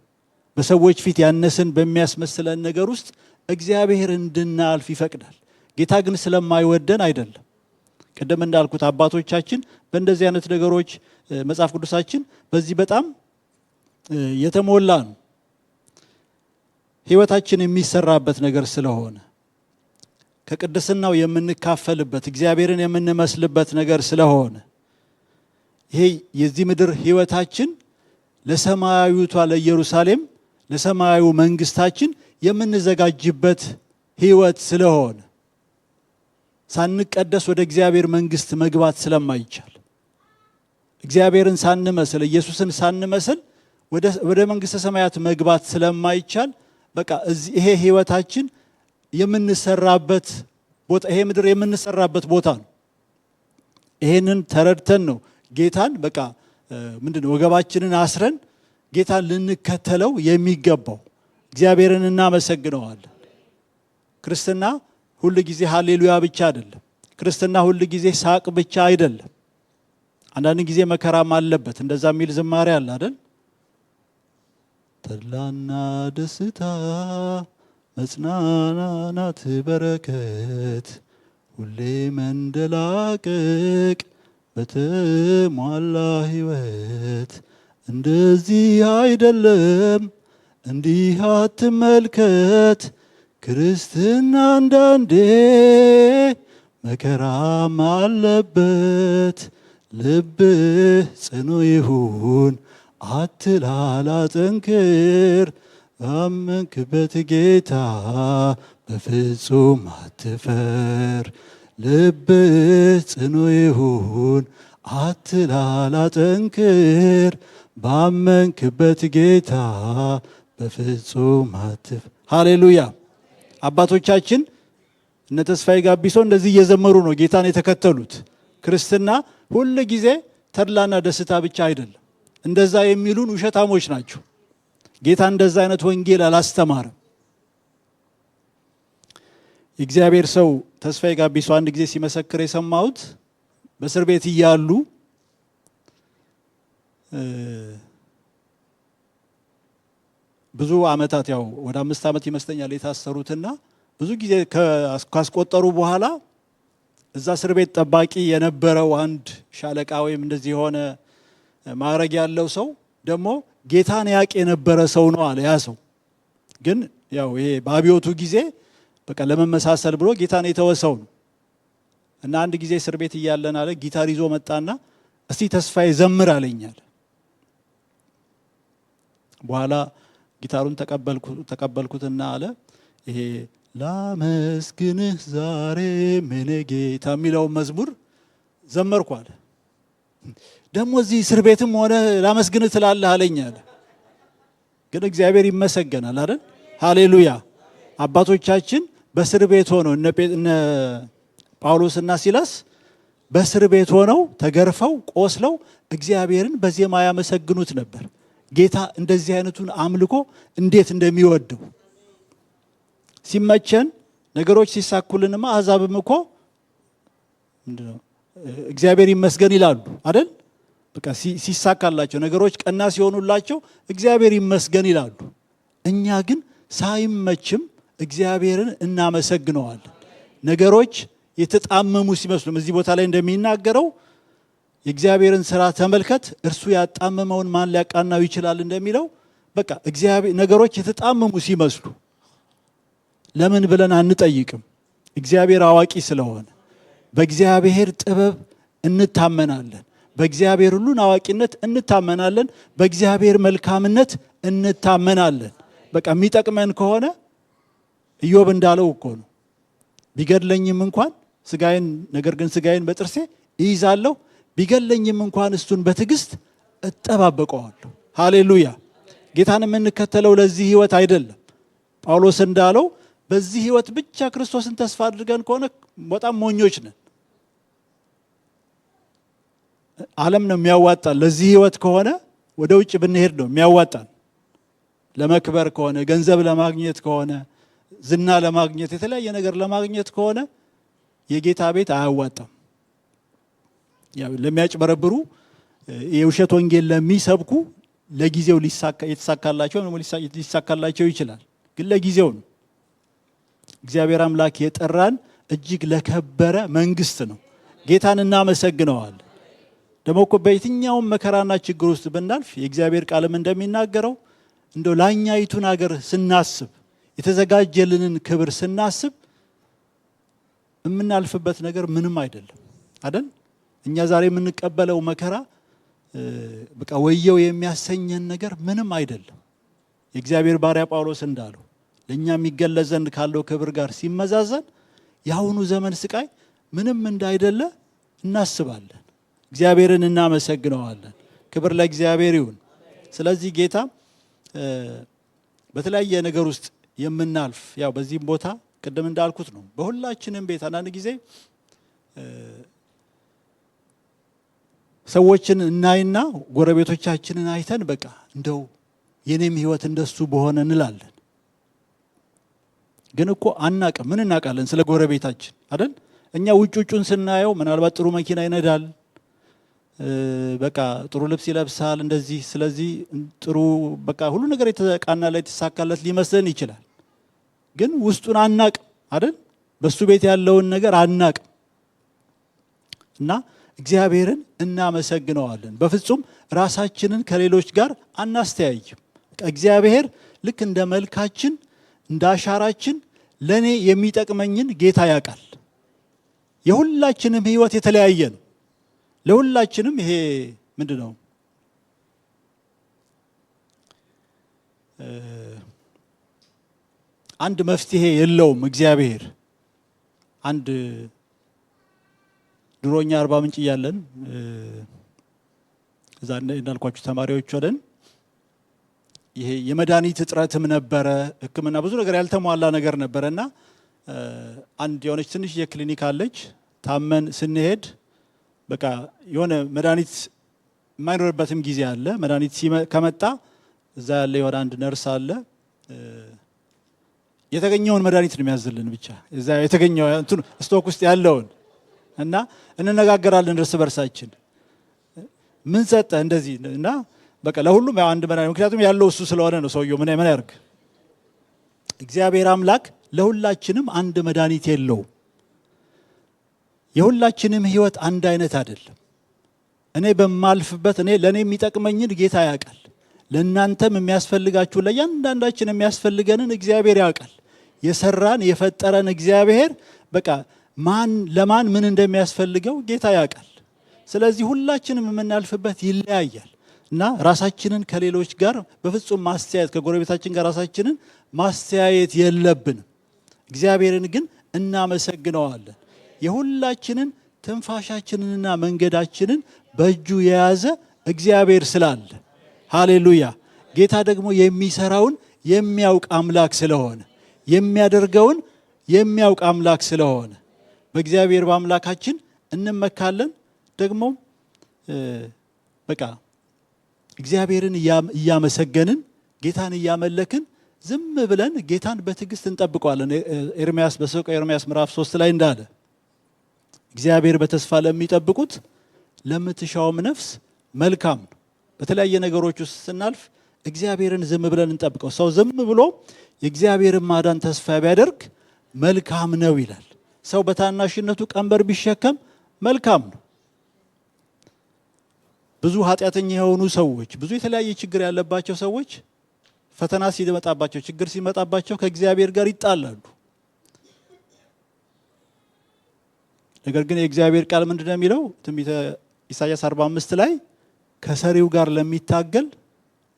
በሰዎች ፊት ያነስን በሚያስመስለን ነገር ውስጥ እግዚአብሔር እንድናልፍ ይፈቅዳል። ጌታ ግን ስለማይወደን አይደለም። ቀደም እንዳልኩት አባቶቻችን በእንደዚህ አይነት ነገሮች መጽሐፍ ቅዱሳችን በዚህ በጣም የተሞላ ነው። ሕይወታችን የሚሰራበት ነገር ስለሆነ ከቅድስናው የምንካፈልበት እግዚአብሔርን የምንመስልበት ነገር ስለሆነ ይሄ የዚህ ምድር ሕይወታችን ለሰማያዊቷ ለኢየሩሳሌም ለሰማያዊ መንግስታችን የምንዘጋጅበት ሕይወት ስለሆነ ሳንቀደስ ወደ እግዚአብሔር መንግስት መግባት ስለማይቻል እግዚአብሔርን ሳንመስል ኢየሱስን ሳንመስል ወደ መንግስተ ሰማያት መግባት ስለማይቻል በቃ ይሄ ሕይወታችን የምንሰራበት ቦታ ይሄ ምድር የምንሰራበት ቦታ ነው። ይሄንን ተረድተን ነው ጌታን በቃ ምንድነው ወገባችንን አስረን ጌታን ልንከተለው የሚገባው። እግዚአብሔርን እናመሰግነዋለን። ክርስትና ሁል ጊዜ ሃሌሉያ ብቻ አይደለም። ክርስትና ሁል ጊዜ ሳቅ ብቻ አይደለም። አንዳንድ ጊዜ መከራም አለበት። እንደዛ የሚል ዝማሬ አለ አይደል? ተድላና ደስታ መጽናናት በረከት ሁሌ መንደላቀቅ በተሟላ ሕይወት እንደዚህ አይደለም እንዲህ አትመልከት ክርስትና አንዳንዴ መከራም አለበት ልብህ ጽኑ ይሁን አትላላ ጠንክር ባመንክበት ጌታ በፍጹም አትፈር ልብህ ጽኑ ይሁን አትላላ ጠንክር ባመንክበት ጌታ በፍጹም አትፈር። ሃሌሉያ። አባቶቻችን እነ ተስፋዬ ጋቢሶ እንደዚህ እየዘመሩ ነው ጌታን የተከተሉት። ክርስትና ሁል ጊዜ ተድላና ደስታ ብቻ አይደለም። እንደዛ የሚሉን ውሸታሞች ናቸው። ጌታ እንደዛ አይነት ወንጌል አላስተማረም። የእግዚአብሔር ሰው ተስፋዬ ጋቢሶ አንድ ጊዜ ሲመሰክር የሰማሁት በእስር ቤት እያሉ ብዙ ዓመታት ያው ወደ 5 ዓመት ይመስለኛል የታሰሩትና ብዙ ጊዜ ካስቆጠሩ በኋላ እዛ እስር ቤት ጠባቂ የነበረው አንድ ሻለቃ ወይም እንደዚህ የሆነ ማዕረግ ያለው ሰው ደግሞ ጌታን ያቅ የነበረ ሰው ነው አለ። ያ ሰው ግን ያው ይሄ በአብዮቱ ጊዜ በቃ ለመመሳሰል ብሎ ጌታን የተወሰው ነው። እና አንድ ጊዜ እስር ቤት እያለን አለ ጊታር ይዞ መጣና እስቲ ተስፋዬ ዘምር አለኛል። በኋላ ጊታሩን ተቀበልኩትና አለ ይሄ ላመስግንህ ዛሬ ምን ጌታ የሚለውን መዝሙር ዘመርኩ አለ። ደግሞ እዚህ እስር ቤትም ሆነ ላመስግንህ ትላለህ አለኛል። ግን እግዚአብሔር ይመሰገናል አይደል? ሃሌሉያ። አባቶቻችን በእስር ቤት ሆነው እነ ጳውሎስና ሲላስ በእስር ቤት ሆነው ተገርፈው ቆስለው እግዚአብሔርን በዜማ ያመሰግኑት ነበር። ጌታ እንደዚህ አይነቱን አምልኮ እንዴት እንደሚወደው ሲመቸን ነገሮች ሲሳኩልንማ አሕዛብም እኮ ምንድነው እግዚአብሔር ይመስገን ይላሉ አይደል? በቃ ሲሳካላቸው ነገሮች ቀና ሲሆኑላቸው እግዚአብሔር ይመስገን ይላሉ። እኛ ግን ሳይመችም እግዚአብሔርን እናመሰግነዋለን። ነገሮች የተጣመሙ ሲመስሉም እዚህ ቦታ ላይ እንደሚናገረው የእግዚአብሔርን ስራ ተመልከት፣ እርሱ ያጣመመውን ማን ሊያቃናው ይችላል እንደሚለው በቃ እግዚአብሔር ነገሮች የተጣመሙ ሲመስሉ ለምን ብለን አንጠይቅም። እግዚአብሔር አዋቂ ስለሆነ በእግዚአብሔር ጥበብ እንታመናለን። በእግዚአብሔር ሁሉን አዋቂነት እንታመናለን። በእግዚአብሔር መልካምነት እንታመናለን። በቃ የሚጠቅመን ከሆነ ኢዮብ እንዳለው እኮ ነው። ቢገድለኝም እንኳን ስጋዬን ነገር ግን ስጋዬን በጥርሴ እይዛለሁ፣ ቢገድለኝም እንኳን እሱን በትዕግስት እጠባበቀዋለሁ። ሃሌሉያ። ጌታን የምንከተለው ለዚህ ህይወት አይደለም። ጳውሎስ እንዳለው በዚህ ህይወት ብቻ ክርስቶስን ተስፋ አድርገን ከሆነ በጣም ሞኞች ነን። ዓለም ነው የሚያዋጣን። ለዚህ ህይወት ከሆነ ወደ ውጭ ብንሄድ ነው የሚያዋጣን። ለመክበር ከሆነ ገንዘብ ለማግኘት ከሆነ ዝና ለማግኘት የተለያየ ነገር ለማግኘት ከሆነ የጌታ ቤት አያዋጣም። ያው ለሚያጭበረብሩ የውሸት ወንጌል ለሚሰብኩ ለጊዜው የተሳካላቸው ነው ሊሳካላቸው ይችላል፣ ግን ለጊዜው ነው። እግዚአብሔር አምላክ የጠራን እጅግ ለከበረ መንግስት ነው። ጌታን እናመሰግነዋለን። ደግሞ እኮ በየትኛውም መከራና ችግር ውስጥ ብናልፍ የእግዚአብሔር ቃልም እንደሚናገረው እንደው ላኛይቱን ሀገር ስናስብ የተዘጋጀልንን ክብር ስናስብ የምናልፍበት ነገር ምንም አይደለም አይደል? እኛ ዛሬ የምንቀበለው መከራ በቃ ወየው የሚያሰኘን ነገር ምንም አይደለም። የእግዚአብሔር ባሪያ ጳውሎስ እንዳለው ለኛ የሚገለጽ ዘንድ ካለው ክብር ጋር ሲመዛዘን የአሁኑ ዘመን ስቃይ ምንም እንዳይደለ እናስባለን። እግዚአብሔርን እናመሰግነዋለን። ክብር ለእግዚአብሔር ይሁን። ስለዚህ ጌታ በተለያየ ነገር ውስጥ የምናልፍ ያው በዚህም ቦታ ቅድም እንዳልኩት ነው። በሁላችንም ቤት አንዳንድ ጊዜ ሰዎችን እናይና ጎረቤቶቻችንን አይተን በቃ እንደው የኔም ህይወት እንደሱ በሆነ እንላለን። ግን እኮ አናቅም። ምን እናውቃለን ስለ ጎረቤታችን አይደል? እኛ ውጩን ስናየው ምናልባት ጥሩ መኪና ይነዳል፣ በቃ ጥሩ ልብስ ይለብሳል እንደዚህ። ስለዚህ ጥሩ በቃ ሁሉ ነገር የተቃናለት የተሳካለት ሊመስለን ይችላል። ግን ውስጡን አናቅም አይደል? በሱ ቤት ያለውን ነገር አናቅም። እና እግዚአብሔርን እናመሰግነዋለን። በፍጹም ራሳችንን ከሌሎች ጋር አናስተያይም። እግዚአብሔር ልክ እንደ መልካችን እንደ አሻራችን ለኔ የሚጠቅመኝን ጌታ ያውቃል። የሁላችንም ህይወት የተለያየ ነው። ለሁላችንም ይሄ ምንድነው አንድ መፍትሄ የለውም እግዚአብሔር። አንድ ድሮኛ አርባ ምንጭ እያለን እዛ እንዳልኳችሁ ተማሪዎች ወደን ይሄ የመድኃኒት እጥረትም ነበረ፣ ሕክምና ብዙ ነገር ያልተሟላ ነገር ነበረና አንድ የሆነች ትንሽ የክሊኒክ አለች። ታመን ስንሄድ በቃ የሆነ መድኃኒት የማይኖርበትም ጊዜ አለ። መድኃኒት ከመጣ እዛ ያለ የሆነ አንድ ነርስ አለ የተገኘውን መድኃኒት ነው የሚያዝልን። ብቻ እዛ የተገኘው እንትን ስቶክ ውስጥ ያለውን እና እንነጋገራለን እርስ በርሳችን ምን ሰጠ እንደዚህ እና በቃ ለሁሉም ያው አንድ መድኃኒት፣ ምክንያቱም ያለው እሱ ስለሆነ ነው። ሰውየው ምን ያርግ? እግዚአብሔር አምላክ ለሁላችንም አንድ መድኃኒት የለውም። የሁላችንም ህይወት አንድ አይነት አይደለም። እኔ በማልፍበት ለኔ የሚጠቅመኝን ጌታ ያውቃል። ለእናንተም የሚያስፈልጋችሁ ለእያንዳንዳችን የሚያስፈልገንን እግዚአብሔር ያውቃል። የሰራን የፈጠረን እግዚአብሔር በቃ ለማን ምን እንደሚያስፈልገው ጌታ ያውቃል። ስለዚህ ሁላችንም የምናልፍበት ይለያያል እና ራሳችንን ከሌሎች ጋር በፍጹም ማስተያየት ከጎረቤታችን ጋር ራሳችንን ማስተያየት የለብንም። እግዚአብሔርን ግን እናመሰግነዋለን። የሁላችንን ትንፋሻችንንና መንገዳችንን በእጁ የያዘ እግዚአብሔር ስላለ ሃሌሉያ። ጌታ ደግሞ የሚሰራውን የሚያውቅ አምላክ ስለሆነ የሚያደርገውን የሚያውቅ አምላክ ስለሆነ በእግዚአብሔር በአምላካችን እንመካለን። ደግሞ በቃ እግዚአብሔርን እያመሰገንን ጌታን እያመለክን ዝም ብለን ጌታን በትዕግስት እንጠብቀዋለን። ኤርምያስ በሰቆቃወ ኤርምያስ ምዕራፍ 3 ላይ እንዳለ እግዚአብሔር በተስፋ ለሚጠብቁት ለምትሻውም ነፍስ መልካም ነው። በተለያየ ነገሮች ውስጥ ስናልፍ እግዚአብሔርን ዝም ብለን እንጠብቀው። ሰው ዝም ብሎ የእግዚአብሔርን ማዳን ተስፋ ቢያደርግ መልካም ነው ይላል። ሰው በታናሽነቱ ቀንበር ቢሸከም መልካም ነው። ብዙ ኃጢአተኛ የሆኑ ሰዎች፣ ብዙ የተለያየ ችግር ያለባቸው ሰዎች ፈተና ሲመጣባቸው፣ ችግር ሲመጣባቸው ከእግዚአብሔር ጋር ይጣላሉ። ነገር ግን የእግዚአብሔር ቃል ምንድነው የሚለው? ትንቢተ ኢሳይያስ 45 ላይ ከሰሪው ጋር ለሚታገል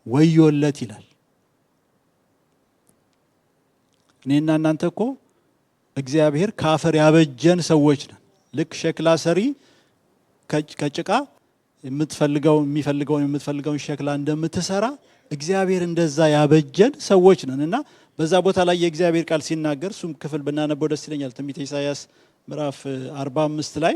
ወዮለት ይላል። እኔና እናንተ እኮ እግዚአብሔር ከአፈር ያበጀን ሰዎች ነን። ልክ ሸክላ ሰሪ ከጭቃ የምትፈልገውን ሸክላ እንደምትሰራ እግዚአብሔር እንደዛ ያበጀን ሰዎች ነን እና በዛ ቦታ ላይ የእግዚአብሔር ቃል ሲናገር እሱም ክፍል ብናነበው ደስ ይለኛል። ትንቢተ ኢሳይያስ ምዕራፍ 45 ላይ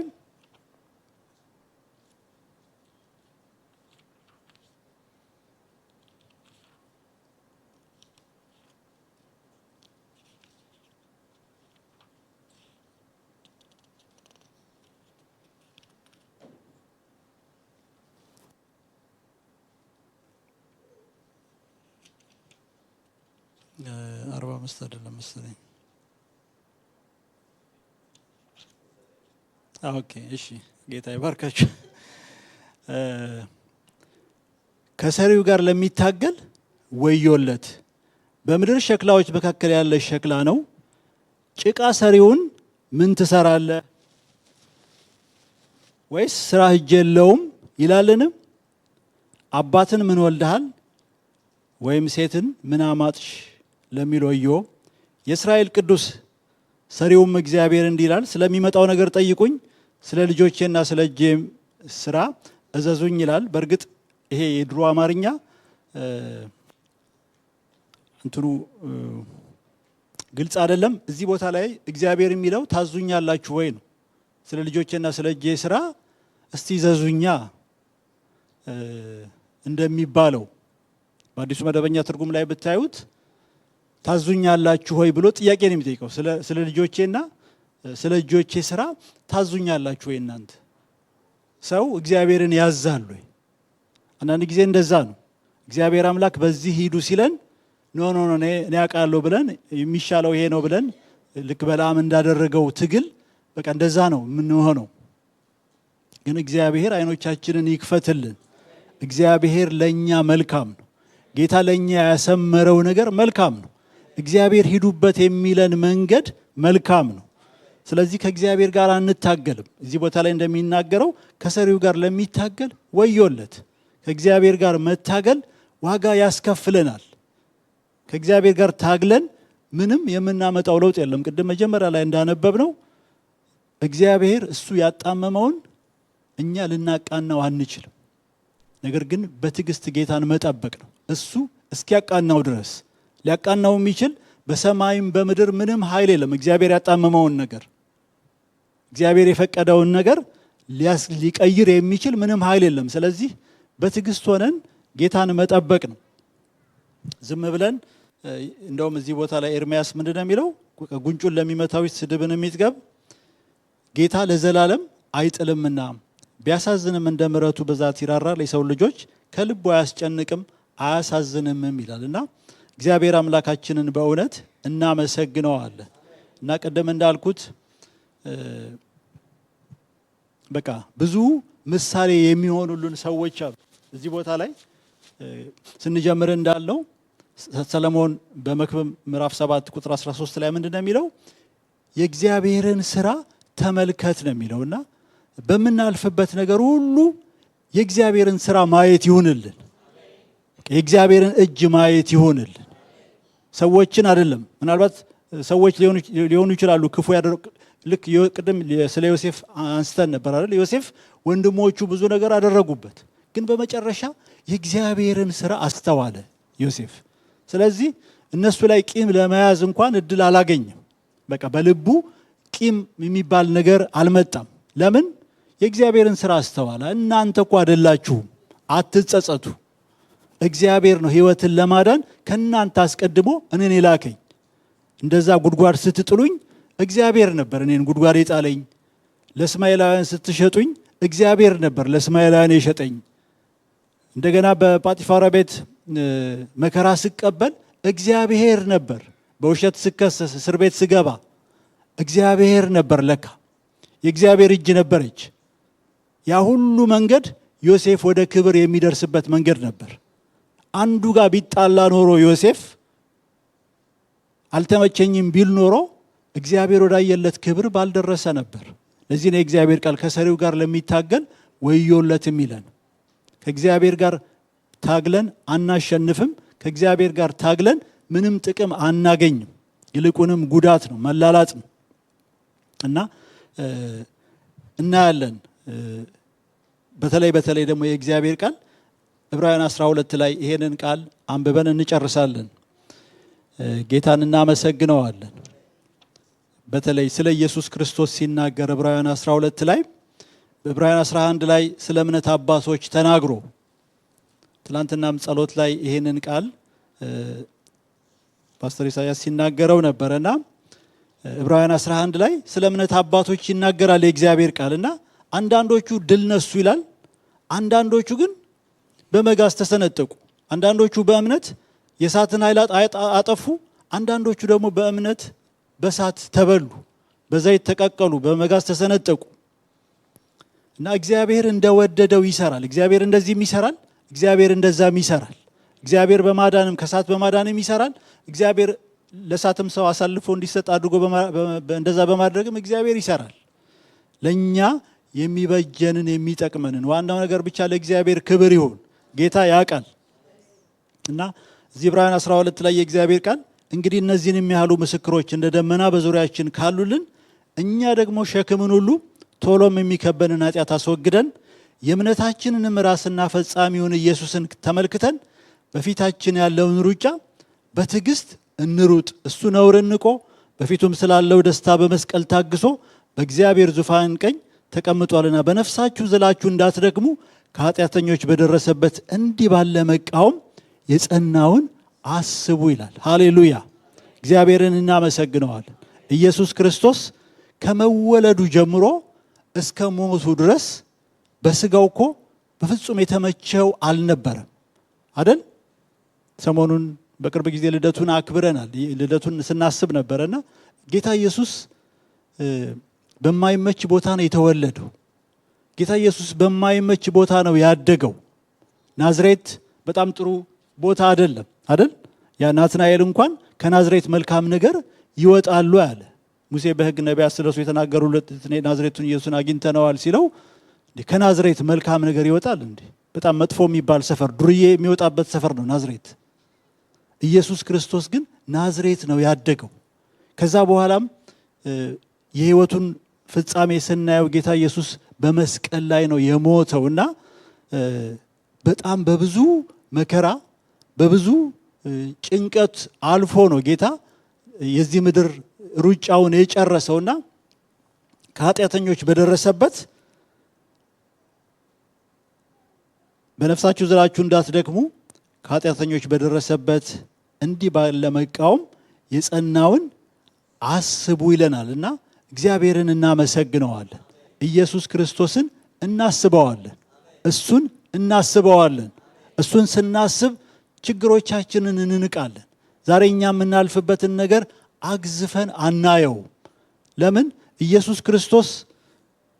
አርባ አምስት አይደለም መሰለኝ። ኦኬ እሺ፣ ጌታ ይባርካችሁ። ከሰሪው ጋር ለሚታገል ወዮለት። በምድር ሸክላዎች መካከል ያለ ሸክላ ነው። ጭቃ ሰሪውን ምን ትሰራለህ? ወይስ ስራህ እጅ የለውም ይላልን? አባትን ምን ወልደሃል? ወይም ሴትን ምን አማጥሽ ለሚል ወዮ። የእስራኤል ቅዱስ ሰሪውም እግዚአብሔር እንዲህ ይላል፣ ስለሚመጣው ነገር ጠይቁኝ፣ ስለ ልጆቼና ስለ እጄም ስራ እዘዙኝ ይላል። በእርግጥ ይሄ የድሮ አማርኛ እንትኑ ግልጽ አይደለም። እዚህ ቦታ ላይ እግዚአብሔር የሚለው ታዙኛላችሁ ወይ ነው። ስለ ልጆቼና ስለ እጄ ስራ እስቲ ዘዙኛ እንደሚባለው በአዲሱ መደበኛ ትርጉም ላይ ብታዩት ታዙኛላችሁ ወይ ብሎ ጥያቄ ነው የሚጠይቀው። ስለ ልጆቼና ስለ እጆቼ ስራ ታዙኛላችሁ ወይ? እናንተ ሰው እግዚአብሔርን ያዛል ወይ? አንዳንድ ጊዜ እንደዛ ነው። እግዚአብሔር አምላክ በዚህ ሂዱ ሲለን ኖ እኔ አውቃለሁ ብለን የሚሻለው ይሄ ነው ብለን ልክ በለዓም እንዳደረገው ትግል በቃ እንደዛ ነው የምንሆነው። ግን እግዚአብሔር አይኖቻችንን ይክፈትልን። እግዚአብሔር ለኛ መልካም ነው። ጌታ ለኛ ያሰመረው ነገር መልካም ነው። እግዚአብሔር ሂዱበት የሚለን መንገድ መልካም ነው። ስለዚህ ከእግዚአብሔር ጋር አንታገልም። እዚህ ቦታ ላይ እንደሚናገረው ከሰሪው ጋር ለሚታገል ወዮለት። ከእግዚአብሔር ጋር መታገል ዋጋ ያስከፍለናል። ከእግዚአብሔር ጋር ታግለን ምንም የምናመጣው ለውጥ የለም። ቅድም መጀመሪያ ላይ እንዳነበብነው እግዚአብሔር እሱ ያጣመመውን እኛ ልናቃናው አንችልም። ነገር ግን በትዕግስት ጌታን መጠበቅ ነው። እሱ እስኪያቃናው ድረስ ሊያቃናው የሚችል በሰማይም በምድር ምንም ኃይል የለም። እግዚአብሔር ያጣመመውን ነገር እግዚአብሔር የፈቀደውን ነገር ሊቀይር የሚችል ምንም ኃይል የለም። ስለዚህ በትዕግስት ሆነን ጌታን መጠበቅ ነው። ዝም ብለን እንደውም እዚህ ቦታ ላይ ኤርምያስ ምንድነው የሚለው? ጉንጩን ለሚመታው ስድብን የሚጥገብ ጌታ ለዘላለም አይጥልምና ቢያሳዝንም እንደ ምሕረቱ ብዛት ይራራል፣ የሰው ልጆች ከልቡ አያስጨንቅም አያሳዝንምም ይላል እና እግዚአብሔር አምላካችንን በእውነት እናመሰግነዋለን። እና ቀደም እንዳልኩት በቃ ብዙ ምሳሌ የሚሆኑልን ሰዎች አሉ። እዚህ ቦታ ላይ ስንጀምር እንዳለው ሰለሞን በመክብብ ምዕራፍ 7 ቁጥር 13 ላይ ምንድነው የሚለው? የእግዚአብሔርን ስራ ተመልከት ነው የሚለውና በመናልፍበት ነገር ሁሉ የእግዚአብሔርን ስራ ማየት ይሁንልን። የእግዚአብሔርን እጅ ማየት ይሁንልን። ሰዎችን አይደለም። ምናልባት ሰዎች ሊሆኑ ይችላሉ ክፉ ያደረጉ። ልክ ቅድም ስለ ዮሴፍ አንስተን ነበር አይደል? ዮሴፍ ወንድሞቹ ብዙ ነገር አደረጉበት፣ ግን በመጨረሻ የእግዚአብሔርን ስራ አስተዋለ ዮሴፍ። ስለዚህ እነሱ ላይ ቂም ለመያዝ እንኳን እድል አላገኘም። በቃ በልቡ ቂም የሚባል ነገር አልመጣም። ለምን? የእግዚአብሔርን ስራ አስተዋለ። እናንተ እኮ አይደላችሁም፣ አትጸጸቱ። እግዚአብሔር ነው ህይወትን ለማዳን ከእናንተ አስቀድሞ እኔን የላከኝ። እንደዛ ጉድጓድ ስትጥሉኝ እግዚአብሔር ነበር እኔን ጉድጓድ የጣለኝ። ለእስማኤላውያን ስትሸጡኝ እግዚአብሔር ነበር ለእስማኤላውያን የሸጠኝ። እንደገና በጳጢፋራ ቤት መከራ ስቀበል እግዚአብሔር ነበር። በውሸት ስከሰስ እስር ቤት ስገባ እግዚአብሔር ነበር። ለካ የእግዚአብሔር እጅ ነበረች። ያ ሁሉ መንገድ ዮሴፍ ወደ ክብር የሚደርስበት መንገድ ነበር። አንዱ ጋር ቢጣላ ኖሮ ዮሴፍ አልተመቸኝም ቢል ኖሮ እግዚአብሔር ወዳየለት ክብር ባልደረሰ ነበር። ለዚህ ነው የእግዚአብሔር ቃል ከሰሪው ጋር ለሚታገል ወዮለት የሚለን። ከእግዚአብሔር ጋር ታግለን አናሸንፍም። ከእግዚአብሔር ጋር ታግለን ምንም ጥቅም አናገኝም። ይልቁንም ጉዳት ነው፣ መላላጥ ነው። እና እናያለን። በተለይ ደግሞ የእግዚአብሔር ቃል ዕብራውያን 12 ላይ ይሄንን ቃል አንብበን እንጨርሳለን። ጌታን እናመሰግነዋለን። በተለይ ስለ ኢየሱስ ክርስቶስ ሲናገር ዕብራውያን 12 ላይ በዕብራውያን 11 ላይ ስለ እምነት አባቶች ተናግሮ ትላንትናም ጸሎት ላይ ይሄንን ቃል ፓስተር ኢሳያስ ሲናገረው ነበርና ዕብራውያን 11 ላይ ስለ እምነት አባቶች ይናገራል የእግዚአብሔር ቃልና አንዳንዶቹ ድል ነሱ ይላል፣ አንዳንዶቹ ግን በመጋዝ ተሰነጠቁ፣ አንዳንዶቹ በእምነት የእሳትን ኃይል አጠፉ፣ አንዳንዶቹ ደግሞ በእምነት በእሳት ተበሉ፣ በዘይት ተቀቀሉ፣ በመጋዝ ተሰነጠቁ። እና እግዚአብሔር እንደወደደው ይሰራል። እግዚአብሔር እንደዚህም ይሰራል፣ እግዚአብሔር እንደዛም ይሰራል። እግዚአብሔር በማዳንም ከእሳት በማዳንም ይሰራል። እግዚአብሔር ለእሳትም ሰው አሳልፎ እንዲሰጥ አድርጎ እንደዛ በማድረግም እግዚአብሔር ይሰራል። ለእኛ የሚበጀንን የሚጠቅመንን ዋናው ነገር ብቻ ለእግዚአብሔር ክብር ይሁን። ጌታ ያውቃል። እና እዚህ ዕብራውያን 12 ላይ የእግዚአብሔር ቃል እንግዲህ እነዚህን የሚያህሉ ምስክሮች እንደ ደመና በዙሪያችን ካሉልን እኛ ደግሞ ሸክምን ሁሉ ቶሎም የሚከበንን ኃጢአት አስወግደን የእምነታችንንም ራስና ፈጻሚውን ኢየሱስን ተመልክተን በፊታችን ያለውን ሩጫ በትዕግስት እንሩጥ። እሱ ነውርን ንቆ በፊቱም ስላለው ደስታ በመስቀል ታግሶ በእግዚአብሔር ዙፋን ቀኝ ተቀምጧልና በነፍሳችሁ ዝላችሁ እንዳትደክሙ ከኃጢአተኞች በደረሰበት እንዲህ ባለ መቃወም የጸናውን አስቡ ይላል። ሃሌሉያ! እግዚአብሔርን እናመሰግነዋለን። ኢየሱስ ክርስቶስ ከመወለዱ ጀምሮ እስከ ሞቱ ድረስ በስጋው እኮ በፍጹም የተመቸው አልነበረም አይደል? ሰሞኑን በቅርብ ጊዜ ልደቱን አክብረናል። ልደቱን ስናስብ ነበረና ጌታ ኢየሱስ በማይመች ቦታ ነው የተወለደው። ጌታ ኢየሱስ በማይመች ቦታ ነው ያደገው። ናዝሬት በጣም ጥሩ ቦታ አይደለም አይደል? ያ ናትናኤል እንኳን ከናዝሬት መልካም ነገር ይወጣሉ ያለ ሙሴ በሕግ ነቢያት ስለሱ የተናገሩለት ናዝሬቱን ኢየሱስን አግኝተነዋል ሲለው ከናዝሬት መልካም ነገር ይወጣል እንዴ? በጣም መጥፎ የሚባል ሰፈር፣ ዱርዬ የሚወጣበት ሰፈር ነው ናዝሬት። ኢየሱስ ክርስቶስ ግን ናዝሬት ነው ያደገው። ከዛ በኋላም የህይወቱን ፍጻሜ ስናየው ጌታ ኢየሱስ በመስቀል ላይ ነው የሞተው እና በጣም በብዙ መከራ በብዙ ጭንቀት አልፎ ነው ጌታ የዚህ ምድር ሩጫውን የጨረሰውና ከኃጢአተኞች በደረሰበት በነፍሳችሁ ዝላችሁ እንዳትደክሙ ከኃጢአተኞች በደረሰበት እንዲህ ባለ መቃወም የጸናውን አስቡ ይለናል እና እግዚአብሔርን እናመሰግነዋለን። ኢየሱስ ክርስቶስን እናስበዋለን። እሱን እናስበዋለን። እሱን ስናስብ ችግሮቻችንን እንንቃለን። ዛሬ እኛ የምናልፍበትን ነገር አግዝፈን አናየውም። ለምን? ኢየሱስ ክርስቶስ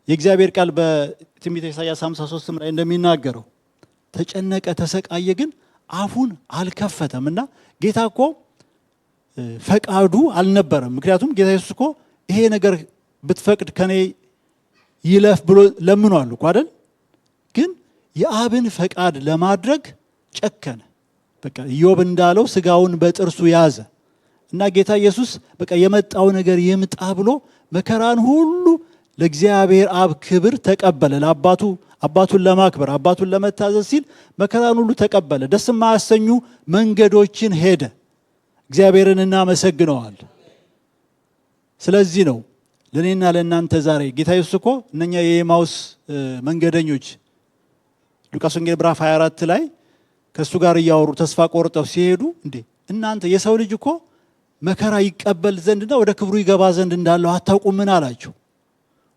የእግዚአብሔር ቃል በትንቢተ ኢሳይያስ 53 ላይ እንደሚናገረው ተጨነቀ፣ ተሰቃየ፣ ግን አፉን አልከፈተምና ጌታ እኮ ፈቃዱ አልነበረም። ምክንያቱም ጌታ ኢየሱስ እኮ ይሄ ነገር ብትፈቅድ ከኔ ይለፍ ብሎ ለምኗል እኮ አይደል? ግን የአብን ፈቃድ ለማድረግ ጨከነ። በቃ ኢዮብ እንዳለው ስጋውን በጥርሱ ያዘ እና ጌታ ኢየሱስ በቃ የመጣው ነገር ይምጣ ብሎ መከራን ሁሉ ለእግዚአብሔር አብ ክብር ተቀበለ። አባቱን ለማክበር አባቱን ለመታዘዝ ሲል መከራን ሁሉ ተቀበለ። ደስ የማያሰኙ መንገዶችን ሄደ። እግዚአብሔርን እናመሰግነዋል። ስለዚህ ነው ለኔና ለእናንተ ዛሬ ጌታ ኢየሱስ እኮ እነኛ የኤማውስ መንገደኞች ሉቃስ ወንጌል ምዕራፍ 24 ላይ ከሱ ጋር እያወሩ ተስፋ ቆርጠው ሲሄዱ እንዴ እናንተ የሰው ልጅ እኮ መከራ ይቀበል ዘንድና ወደ ክብሩ ይገባ ዘንድ እንዳለው አታውቁምን አላቸው።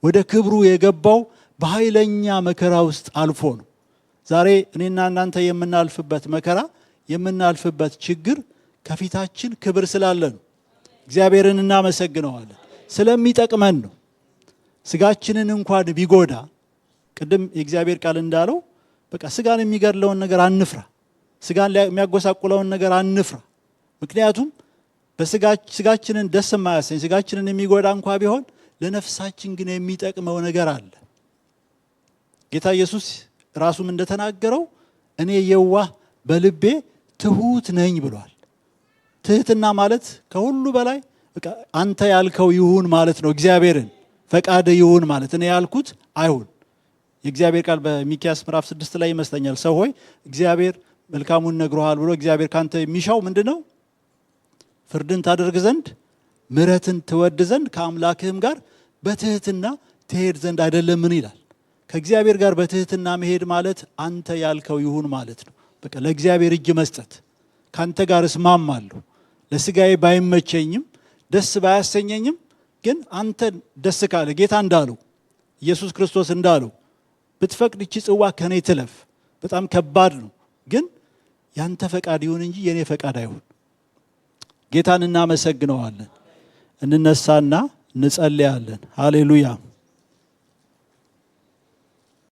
ወደ ክብሩ የገባው በኃይለኛ መከራ ውስጥ አልፎ ነው። ዛሬ እኔና እናንተ የምናልፍበት መከራ የምናልፍበት ችግር ከፊታችን ክብር ስላለ ነው። እግዚአብሔርን እናመሰግነዋለን። ስለሚጠቅመን ነው። ስጋችንን እንኳን ቢጎዳ ቅድም የእግዚአብሔር ቃል እንዳለው በቃ ስጋን የሚገድለውን ነገር አንፍራ፣ ስጋን የሚያጎሳቁለውን ነገር አንፍራ። ምክንያቱም በስጋችንን ደስ የማያሰኝ ስጋችንን የሚጎዳ እንኳ ቢሆን ለነፍሳችን ግን የሚጠቅመው ነገር አለ። ጌታ ኢየሱስ ራሱም እንደተናገረው እኔ የዋህ በልቤ ትሁት ነኝ ብሏል። ትህትና ማለት ከሁሉ በላይ በቃ አንተ ያልከው ይሁን ማለት ነው። እግዚአብሔርን ፈቃድ ይሁን ማለት እኔ ያልኩት አይሁን። የእግዚአብሔር ቃል በሚክያስ ምዕራፍ 6 ላይ ይመስለኛል ሰው ሆይ እግዚአብሔር መልካሙን ነግሮሃል ብሎ እግዚአብሔር ካንተ የሚሻው ምንድነው? ፍርድን ታደርግ ዘንድ ምሕረትን ትወድ ዘንድ ከአምላክህም ጋር በትህትና ትሄድ ዘንድ አይደለምን ይላል። ከእግዚአብሔር ጋር በትህትና መሄድ ማለት አንተ ያልከው ይሁን ማለት ነው። በቃ ለእግዚአብሔር እጅ መስጠት። ካንተ ጋር እስማማለሁ፣ ለስጋዬ ባይመቸኝም ደስ ባያሰኘኝም ግን አንተ ደስ ካለ ጌታ እንዳለው ኢየሱስ ክርስቶስ እንዳለው ብትፈቅድ እቺ ጽዋ ከኔ ትለፍ። በጣም ከባድ ነው፣ ግን ያንተ ፈቃድ ይሁን እንጂ የኔ ፈቃድ አይሁን። ጌታን እናመሰግነዋለን። እንነሳና እንጸልያለን። ሃሌሉያ።